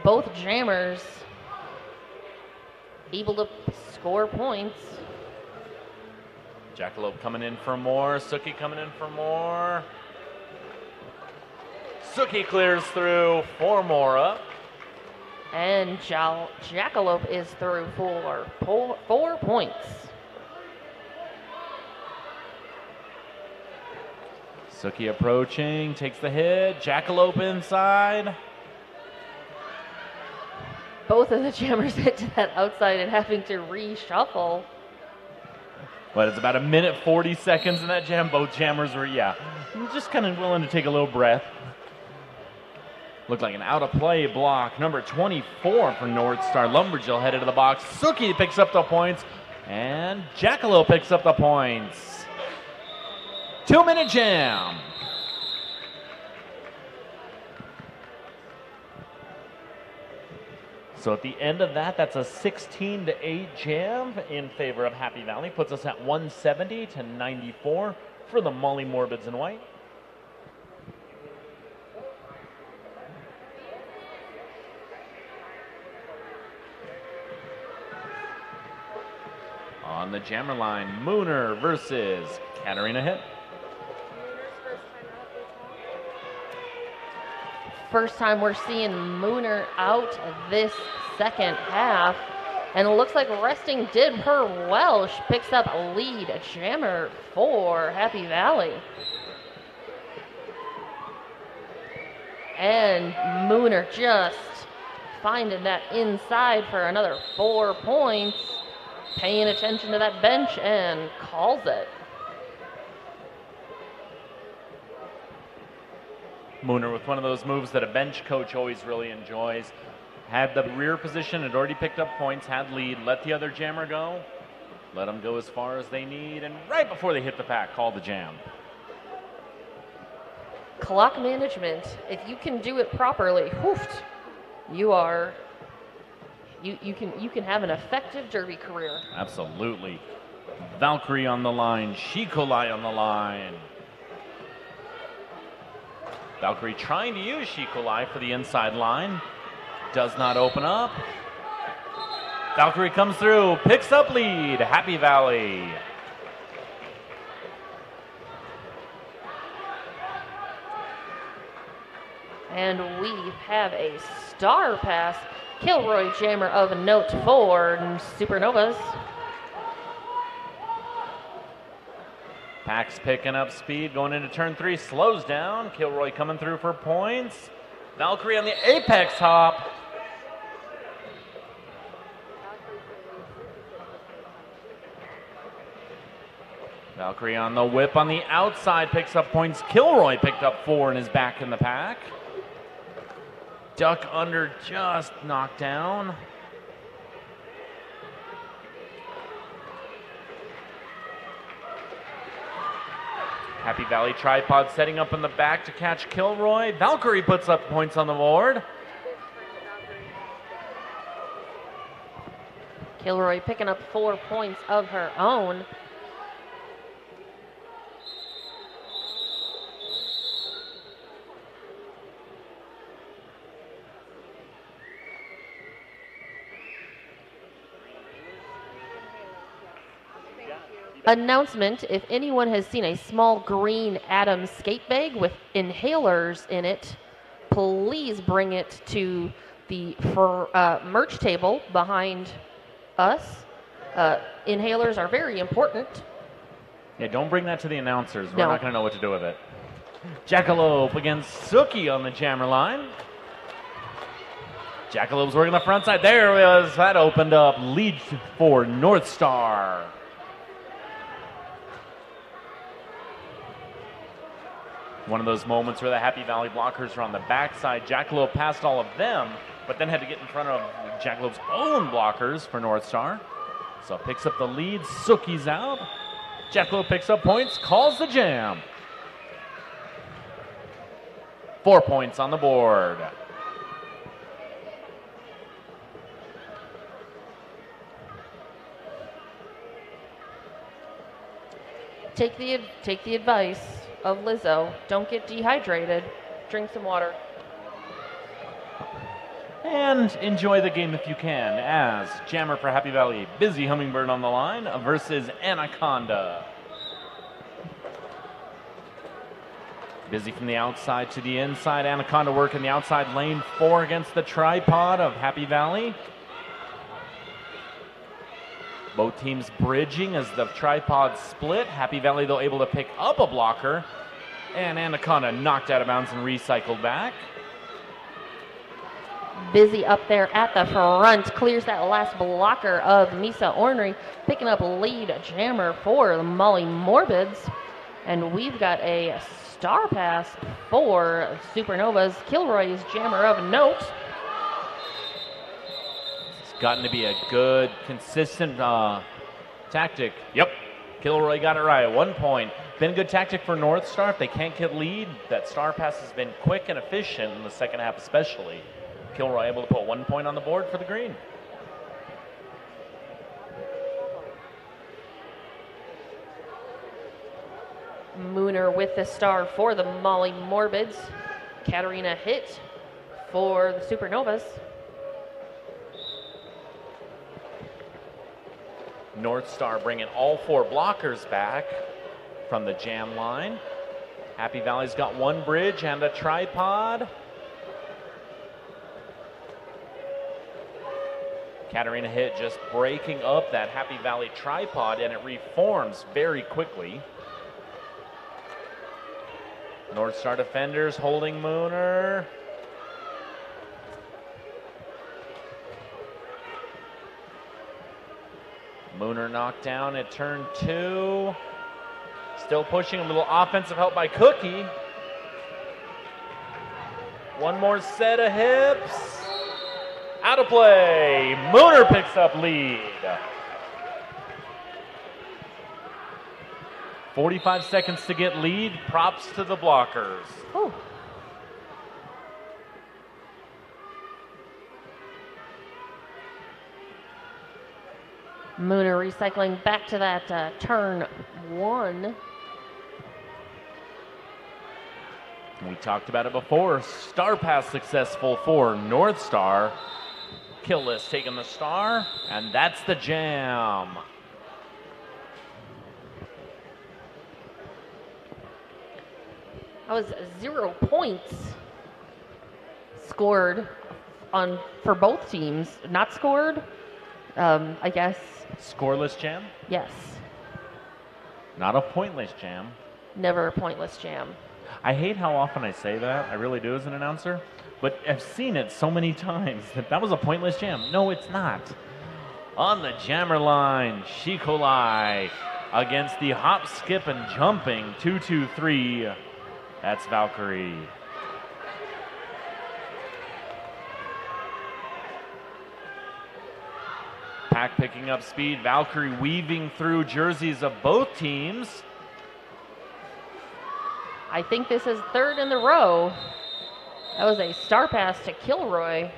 Both jammers able to score points. Jackalope coming in for more. Sookie coming in for more. Sookie clears through. 4 more up. And Jackalope is through for 4 points. Suki approaching, takes the hit. Jackalope inside. Both of the jammers hit to that outside and having to reshuffle. But it's about 1:40 in that jam. Both jammers were, just kind of willing to take a little breath. Looked like an out-of-play block. Number 24 for North Star. Lumberjill headed to the box. Suki picks up the points. And Jackalope picks up the points. 2-minute jam. So at the end of that, that's a 16-8 jam in favor of Happy Valley. Puts us at 170-94 for the Molly Morbids in white. On the jammer line, Mooner versus Katarina Hit. First time we're seeing Mooner out this second half. And it looks like resting did her well. She picks up a lead jammer for Happy Valley. And Mooner just finding that inside for another 4 points. Paying attention to that bench and calls it. Mooner with one of those moves that a bench coach always really enjoys. Had the rear position, had already picked up points, had lead, let the other jammer go, let them go as far as they need, and right before they hit the pack, call the jam. Clock management, if you can do it properly, whoofed, you can have an effective derby career. Absolutely. Valkyrie on the line, Shikolai on the line. Valkyrie trying to use Shikolai for the inside line. Does not open up. Valkyrie comes through, picks up lead, Happy Valley. And we have a star pass. Kilroy jammer of note for Supernovas. Pax picking up speed, going into turn 3, slows down. Kilroy coming through for points. Valkyrie on the apex hop. Valkyrie on the whip on the outside, picks up points. Kilroy picked up 4 and is back in the pack. Duck under, just knocked down. Happy Valley tripod setting up in the back to catch Kilroy. Valkyrie puts up points on the board. Kilroy picking up 4 points of her own. Announcement, if anyone has seen a small green Adams skate bag with inhalers in it, please bring it to the merch table behind us. Inhalers are very important. Yeah, don't bring that to the announcers. We're No. not going to know what to do with it. Jackalope against Suki on the jammer line. Jackalope's working the front side. There it was. That opened up. Lead for North Star. One of those moments where the Happy Valley blockers are on the backside. Jackalope passed all of them, but then had to get in front of Jackalope's own blockers for North Star. So picks up the lead. Suki's out. Jackalope picks up points, calls the jam. 4 points on the board. Take the advice of Lizzo. Don't get dehydrated. Drink some water. And enjoy the game if you can, as jammer for Happy Valley, Busy Hummingbird on the line versus Anaconda. Busy from the outside to the inside. Anaconda working the outside lane 4 against the tripod of Happy Valley. Both teams bridging as the tripod split. Happy Valley, though, able to pick up a blocker. And Anaconda knocked out of bounds and recycled back. Busy up there at the front, clears that last blocker of Misa Ornery, picking up lead jammer for the Molly Morbids. And we've got a star pass for Supernovas. Kilroy's jammer of note. It's gotten to be a good, consistent tactic. Yep, Kilroy got it right. 1 point. Been a good tactic for North Star. If they can't get lead, that star pass has been quick and efficient in the second half especially. Kilroy able to put 1 point on the board for the green. Mooner with the star for the Molly Morbids. Katarina hit for the Supernovas. North Star bringing all 4 blockers back from the jam line. Happy Valley's got 1 bridge and a tripod. Katarina hit just breaking up that Happy Valley tripod, and it reforms very quickly. North Star defenders holding Mooner. Mooner knocked down at turn 2. Still pushing, a little offensive help by Cookie. 1 more set of hips. Out of play. Mooner picks up lead. 45 seconds to get lead. Props to the blockers. Oh. Mooner recycling back to that turn 1. We talked about it before. Star pass successful for North Star. Kill list taking the star, and that's the jam. That was 0 points scored for both teams. Not scored, I guess. Scoreless jam? Yes. Not a pointless jam. Never a pointless jam. I hate how often I say that. I really do as an announcer. But I've seen it so many times that was a pointless jam. No, it's not. On the jammer line, Shikolai against the hop, skip, and jumping 2-2-3. That's Valkyrie. Pack picking up speed. Valkyrie weaving through jerseys of both teams. I think this is 3rd in the row. That was a star pass to Kilroy.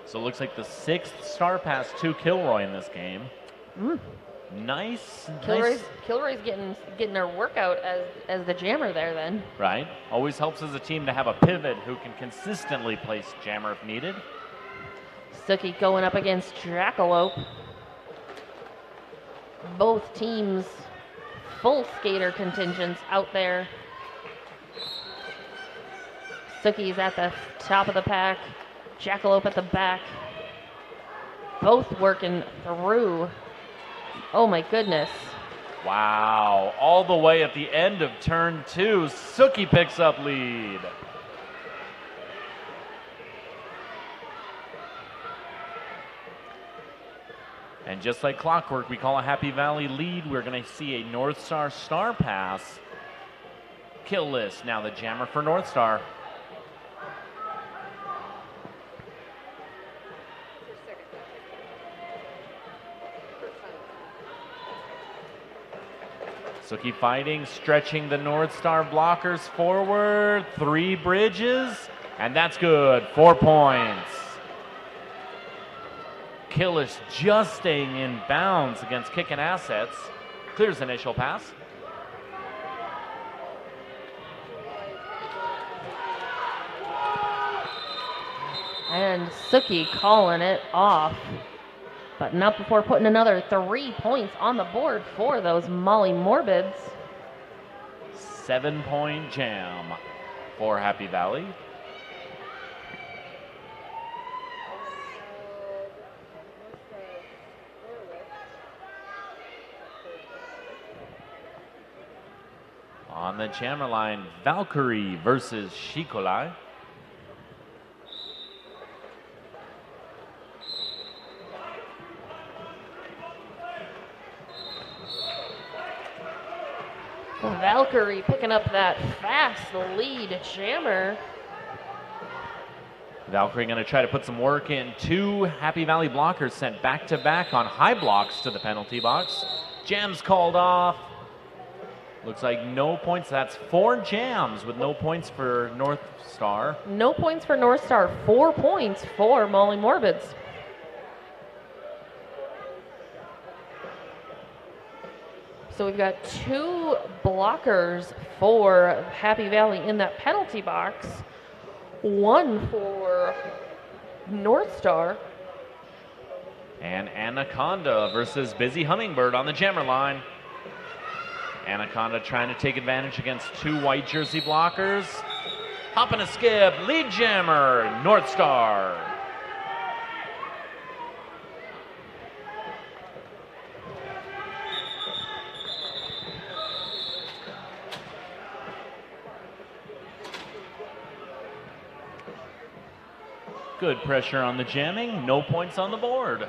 So it looks like the 6th star pass to Kilroy in this game. Nice. Kilroy's getting their workout as the jammer there then. Right. Always helps as a team to have a pivot who can consistently place jammer if needed. Suki going up against Jackalope. Both teams full skater contingents out there. Suki's at the top of the pack. Jackalope at the back. Both working through. Oh my goodness. Wow. All the way at the end of turn 2, Suki picks up lead. And just like clockwork, we call a Happy Valley lead. We're going to see a North Star star pass. Kill list. Now the jammer for North Star. Suki fighting, stretching the North Star blockers forward. 3 bridges, and that's good. 4 points. Killish just staying in bounds against kicking assets. Clears initial pass. And Suki calling it off. But not before putting another 3 points on the board for those Molly Morbids. 7-point jam for Happy Valley. On the jammer line, Valkyrie versus Shikolai. Valkyrie picking up that fast lead jammer. Valkyrie going to try to put some work in. 2 Happy Valley blockers sent back-to-back on high blocks to the penalty box. Jams called off. Looks like no points. That's 4 jams with no points for North Star. No points for North Star. 4 points for Molly Morbids. So we've got 2 blockers for Happy Valley in that penalty box. 1 for North Star. And Anaconda versus Busy Hummingbird on the jammer line. Anaconda trying to take advantage against 2 white jersey blockers. Hop and a skip, lead jammer, North Star. Good pressure on the jamming, no points on the board.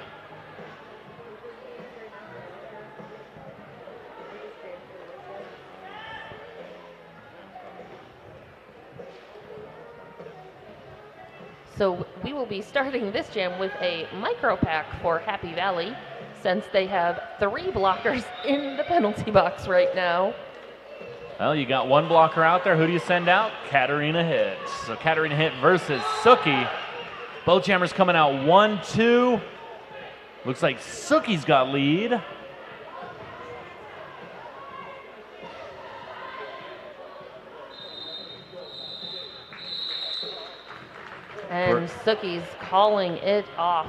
So we will be starting this jam with a micro pack for Happy Valley, since they have 3 blockers in the penalty box right now. Well, you got 1 blocker out there. Who do you send out? Katarina Hitt. So Katarina Hitt versus Suki. Both jammers coming out 1-2. Looks like Suki's got lead. And Suki's calling it off,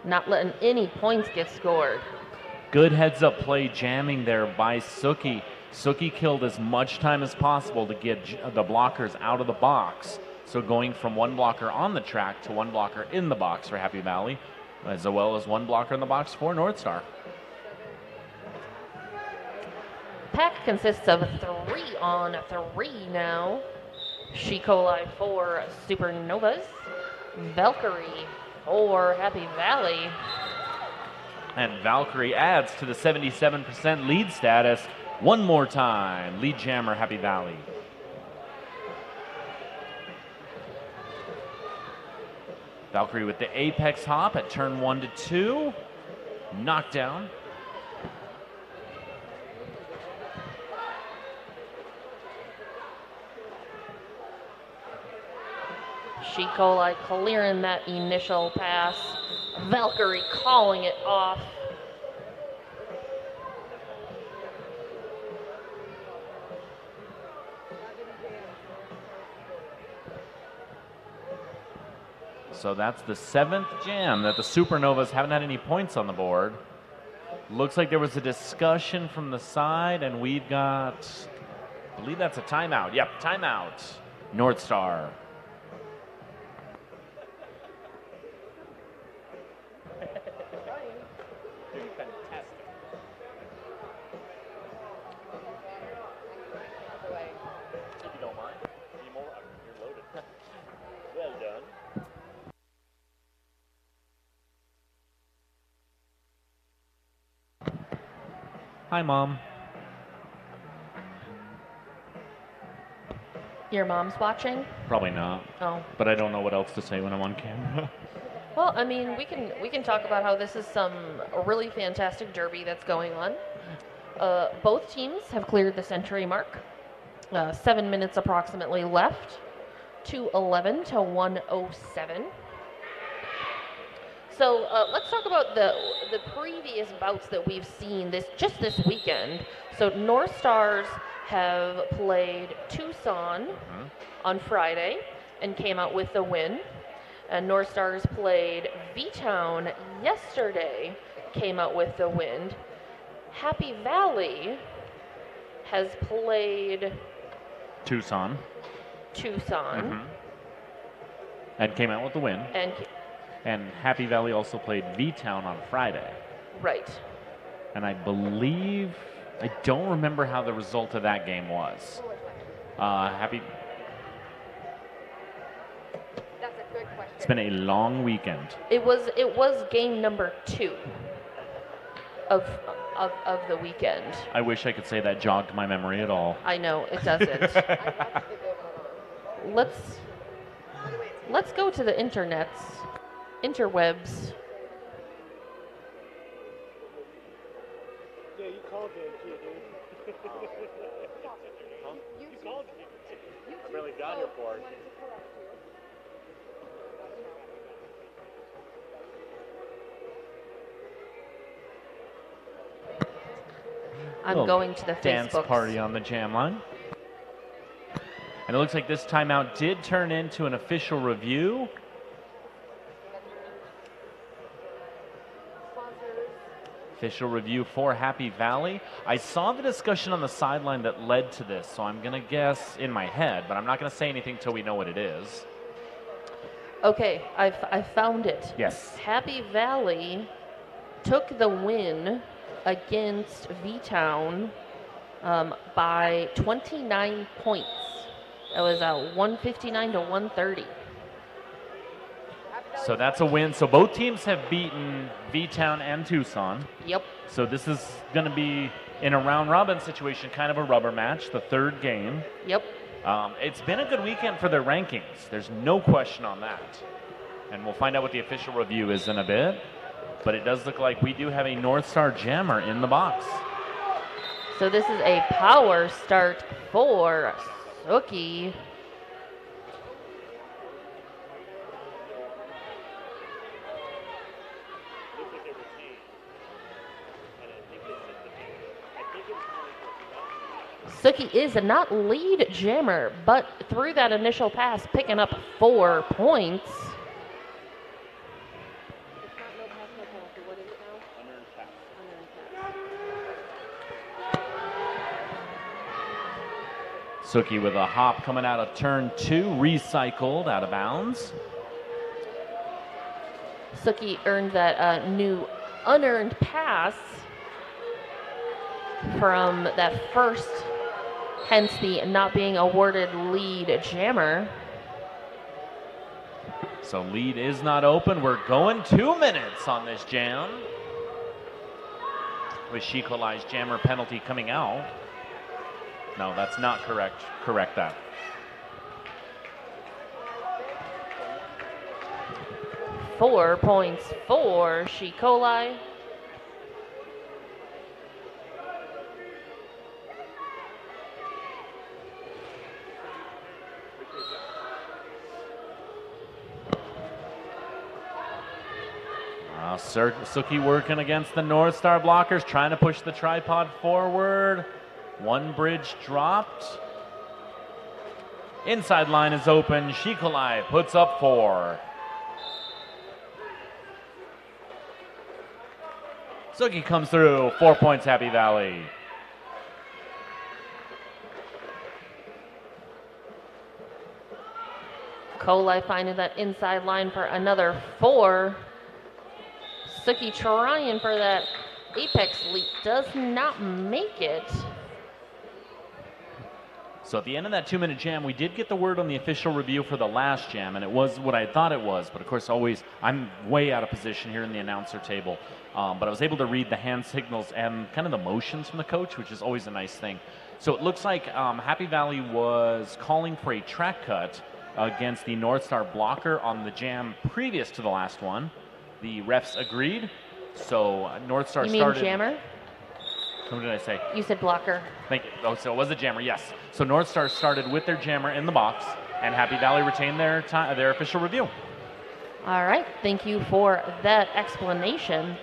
not letting any points get scored. Good heads-up play jamming there by Suki. Suki killed as much time as possible to get the blockers out of the box. So going from 1 blocker on the track to 1 blocker in the box for Happy Valley, as well as 1 blocker in the box for North Star. Pack consists of 3 on 3 now. Shikolai for Supernovas. Valkyrie for Happy Valley. And Valkyrie adds to the 77% lead status. 1 more time, lead jammer Happy Valley. Valkyrie with the apex hop at turn 1 to 2. Knockdown. Shikolai clearing that initial pass. Valkyrie calling it off. So that's the 7th jam that the Supernovas haven't had any points on the board. Looks like there was a discussion from the side, and we've got, I believe that's a timeout. Yep, timeout. North Star. If you don't mind. Any more? You're loaded. Well done. Hi, Mom. Your mom's watching? Probably not, Oh. but I don't know what else to say when I'm on camera. Well, I mean, we can talk about how this is some really fantastic derby that's going on. Both teams have cleared the century mark. 7 minutes approximately left. 2:11 to 1:07. So let's talk about the previous bouts that we've seen just this weekend. So North Stars have played Tucson on Friday and came out with the win. And North Stars played V-Town yesterday, came out with the win. Happy Valley has played Tucson. And came out with the win. And Happy Valley also played V-Town on Friday. Right. And I believe, I don't remember how the result of that game was. Happy. That's a good question. It's been a long weekend. It was game number 2 of the weekend. I wish I could say that jogged my memory at all. I know it doesn't. Let's go to the interwebs. Yeah, you called him too, dude. Huh? You called him. I barely got here for it. I'm Little going to the dance Facebooks. party on the jam line. And it looks like this timeout did turn into an official review. Official review for Happy Valley. I saw the discussion on the sideline that led to this, so I'm going to guess in my head, but I'm not going to say anything until we know what it is. Okay, I found it. Yes. Happy Valley took the win against V-Town by 29 points. It was 159 to 130. So that's a win. So both teams have beaten V-Town and Tucson. Yep. So this is going to be, in a round-robin situation, kind of a rubber match, the third game. Yep. It's been a good weekend for their rankings. There's no question on that. And we'll find out what the official review is in a bit. But it does look like we do have a North Star jammer in the box. So this is a power start for Suki. Suki is not lead jammer, but through that initial pass, picking up 4 points. Suki with a hop coming out of turn 2, recycled out of bounds. Suki earned that new unearned pass from that first, hence the not being awarded lead jammer. So lead is not open. We're going 2 minutes on this jam. With Shikolai's jammer penalty coming out. No, that's not correct. Correct that. Four points for Shikolai. Suki working against the North Star blockers, trying to push the tripod forward. One bridge dropped. Inside line is open. Shikolai puts up 4. Suki comes through. 4 points, Happy Valley. Kolai finding that inside line for another 4. Suki trying for that apex leap, does not make it. So at the end of that 2-minute jam, we did get the word on the official review for the last jam, and it was what I thought it was. But of course, always, I'm way out of position here in the announcer table. But I was able to read the hand signals and kind of the motions from the coach, which is always a nice thing. So it looks like Happy Valley was calling for a track cut against the North Star blocker on the jam previous to the last one. The refs agreed. So North Star started. You mean jammer? What did I say? You said blocker. Thank you. Oh, so it was a jammer, yes. So North Star started with their jammer in the box, and Happy Valley retained their official review. All right, thank you for that explanation.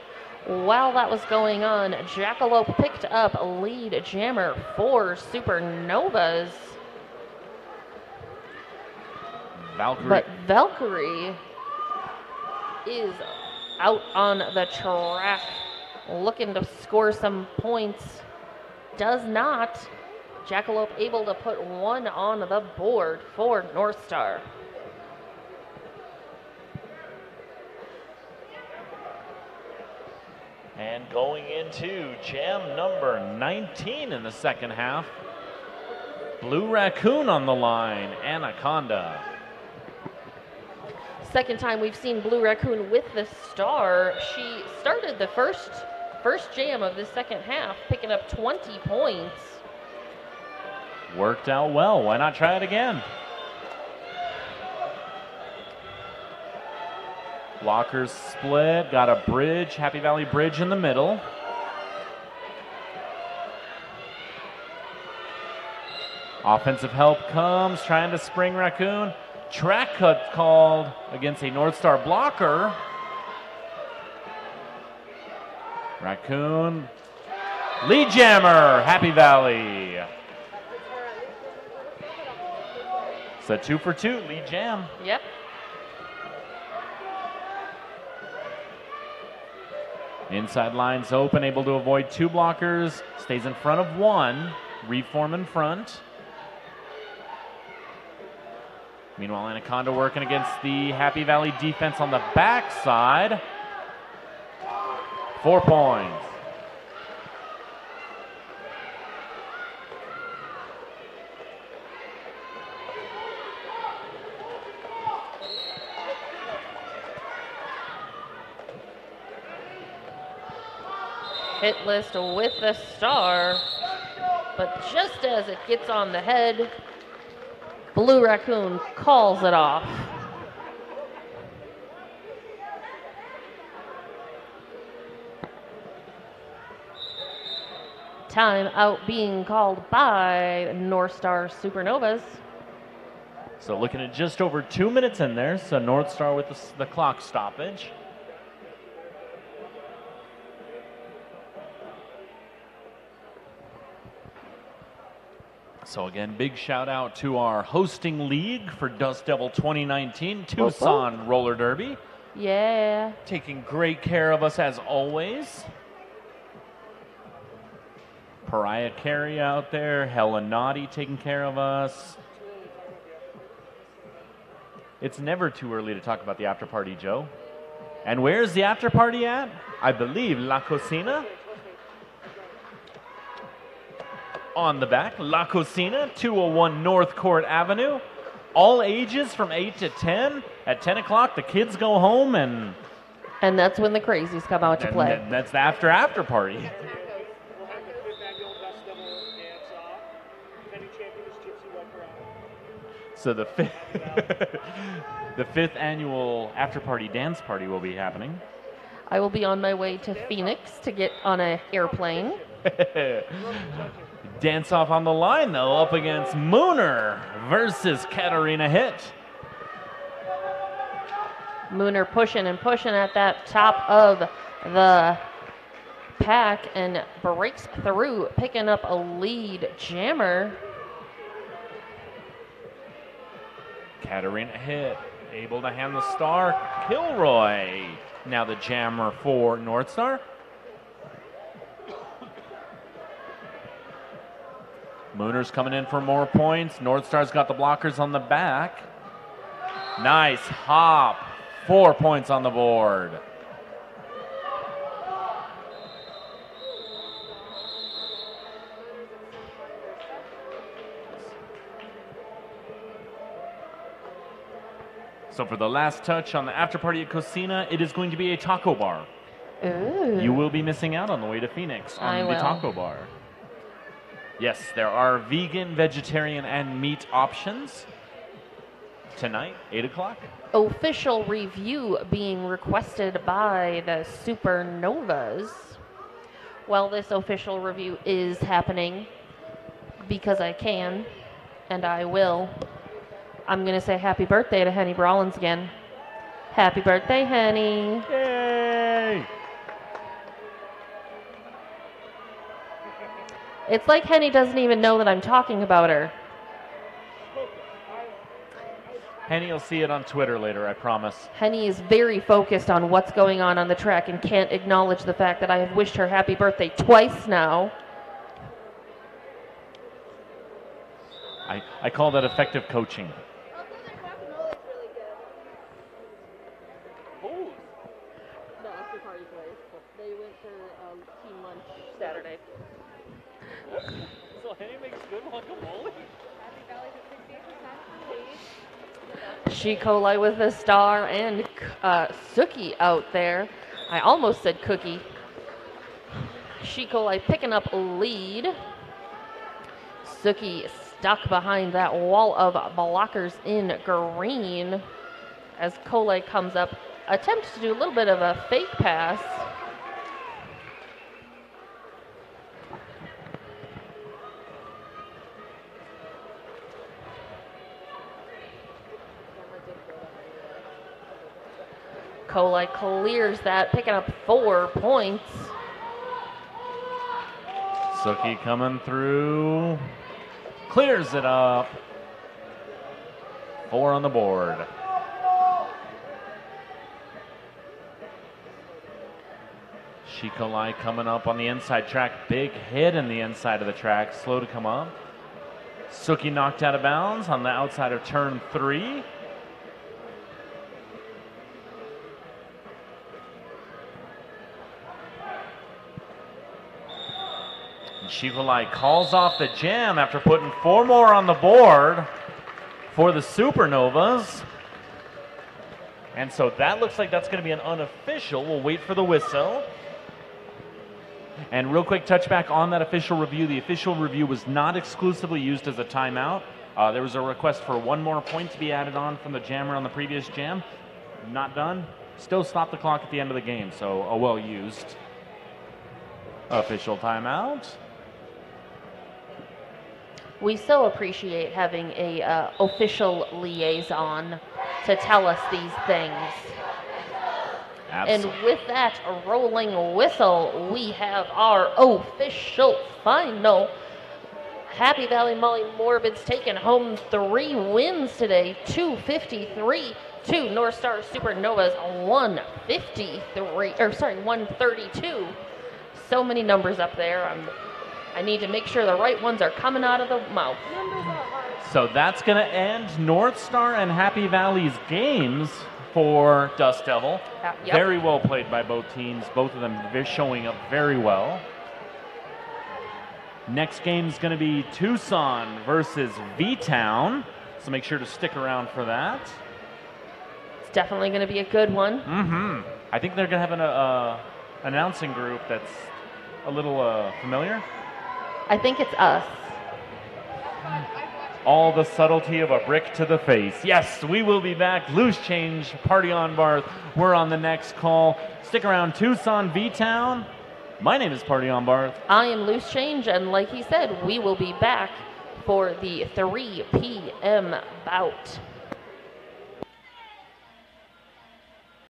While that was going on, Jackalope picked up lead jammer for Supernovas. Valkyrie. But Valkyrie is out on the track looking to score some points. Does not. Jackalope able to put 1 on the board for North Star. And going into jam number 19 in the second half. Blue Raccoon on the line, Anaconda. Second time we've seen Blue Raccoon with the star. She started the first jam of the second half, picking up 20 points. Worked out well. Why not try it again? Blockers split. Got a bridge, Happy Valley Bridge in the middle. Offensive help comes, trying to spring Raccoon. Track cut called against a North Star blocker. Raccoon. Lead jammer, Happy Valley. So 2 for 2, lead jam. Yep. Inside lines open, able to avoid 2 blockers. Stays in front of 1. Reform in front. Meanwhile, Anaconda working against the Happy Valley defense on the backside. 4 points. Hit list with the star, but just as it gets on the head, Blue Raccoon calls it off. Time out being called by North Star Supernovas. So looking at just over 2 minutes in there. So North Star with the clock stoppage. So again, big shout out to our hosting league for Dust Devil 2019, Tucson Roller Derby. Yeah. Taking great care of us as always. Pariah Carey out there, Helen Naughty taking care of us. It's never too early to talk about the after party, Joe. And where's the after party at? I believe La Cocina. On the back, La Cocina, 201 North Court Avenue. All ages from 8 to 10. At 10 o'clock, the kids go home, and that's when the crazies come out to play. That's the after party. We'll have the 5th annual Dust Devil dance off. Defending champion is Gypsy White Corral. So the fifth annual after party dance party will be happening. I will be on my way to Phoenix to get on an airplane. Dance off on the line, though, up against Mooner versus Katarina Hitt. Mooner pushing and pushing at that top of the pack and breaks through, picking up a lead jammer. Katarina Hitt able to hand the star. Kilroy now the jammer for North Star. Mooner's coming in for more points. North Star's got the blockers on the back. Nice hop. 4 points on the board. So for the last touch on the after party at Cocina, it is going to be a taco bar. Ooh. You will be missing out on the way to Phoenix on the taco bar. Yes, there are vegan, vegetarian, and meat options tonight, 8 o'clock. Official review being requested by the Supernovas. Well, this official review is happening because I can, and I will. I'm going to say happy birthday to Henny Brawlins again. Happy birthday, Henny. Yay! It's like Henny doesn't even know that I'm talking about her. Henny will see it on Twitter later, I promise. Henny is very focused on what's going on the track and can't acknowledge the fact that I have wished her happy birthday twice now. I call that effective coaching. The after party place. They went for team lunch Saturday. So Henny makes good guacamole? She Coli with the star and Suki out there. I almost said Cookie. She Coli picking up lead. Suki stuck behind that wall of blockers in green as Coli comes up, attempts to do a little bit of a fake pass. Coli clears that, picking up 4 points. Suki coming through, clears it up. 4 on the board. Shikolai coming up on the inside track. Big hit in the inside of the track. Slow to come up. Suki knocked out of bounds on the outside of turn 3. Shikolai calls off the jam after putting 4 more on the board for the Supernovas. And so that looks like that's going to be an unofficial. We'll wait for the whistle. And real quick touchback on that official review. The official review was not exclusively used as a timeout. There was a request for 1 more point to be added on from the jammer on the previous jam. Not done. Still stop the clock at the end of the game. So a well-used official timeout. We so appreciate having a official liaison to tell us these things. Absolutely. And with that rolling whistle, we have our official final. Happy Valley Molly Morbids taking home 3 wins today, 253 to North Star Supernovas 132. So many numbers up there. I need to make sure the right ones are coming out of the mouth. So that's going to end North Star and Happy Valley's games for Dust Devil. Yep. Very well played by both teams. Both of them showing up very well. Next game is going to be Tucson versus V-Town. So make sure to stick around for that. It's definitely going to be a good one. I think they're going to have an announcing group that's a little familiar. I think it's us. All the subtlety of a brick to the face. Yes, we will be back. Loose change, Party on Barth. We're on the next call. Stick around, Tucson, V-Town. My name is Party on Barth. I am Loose Change, and like he said, we will be back for the 3 p.m. bout.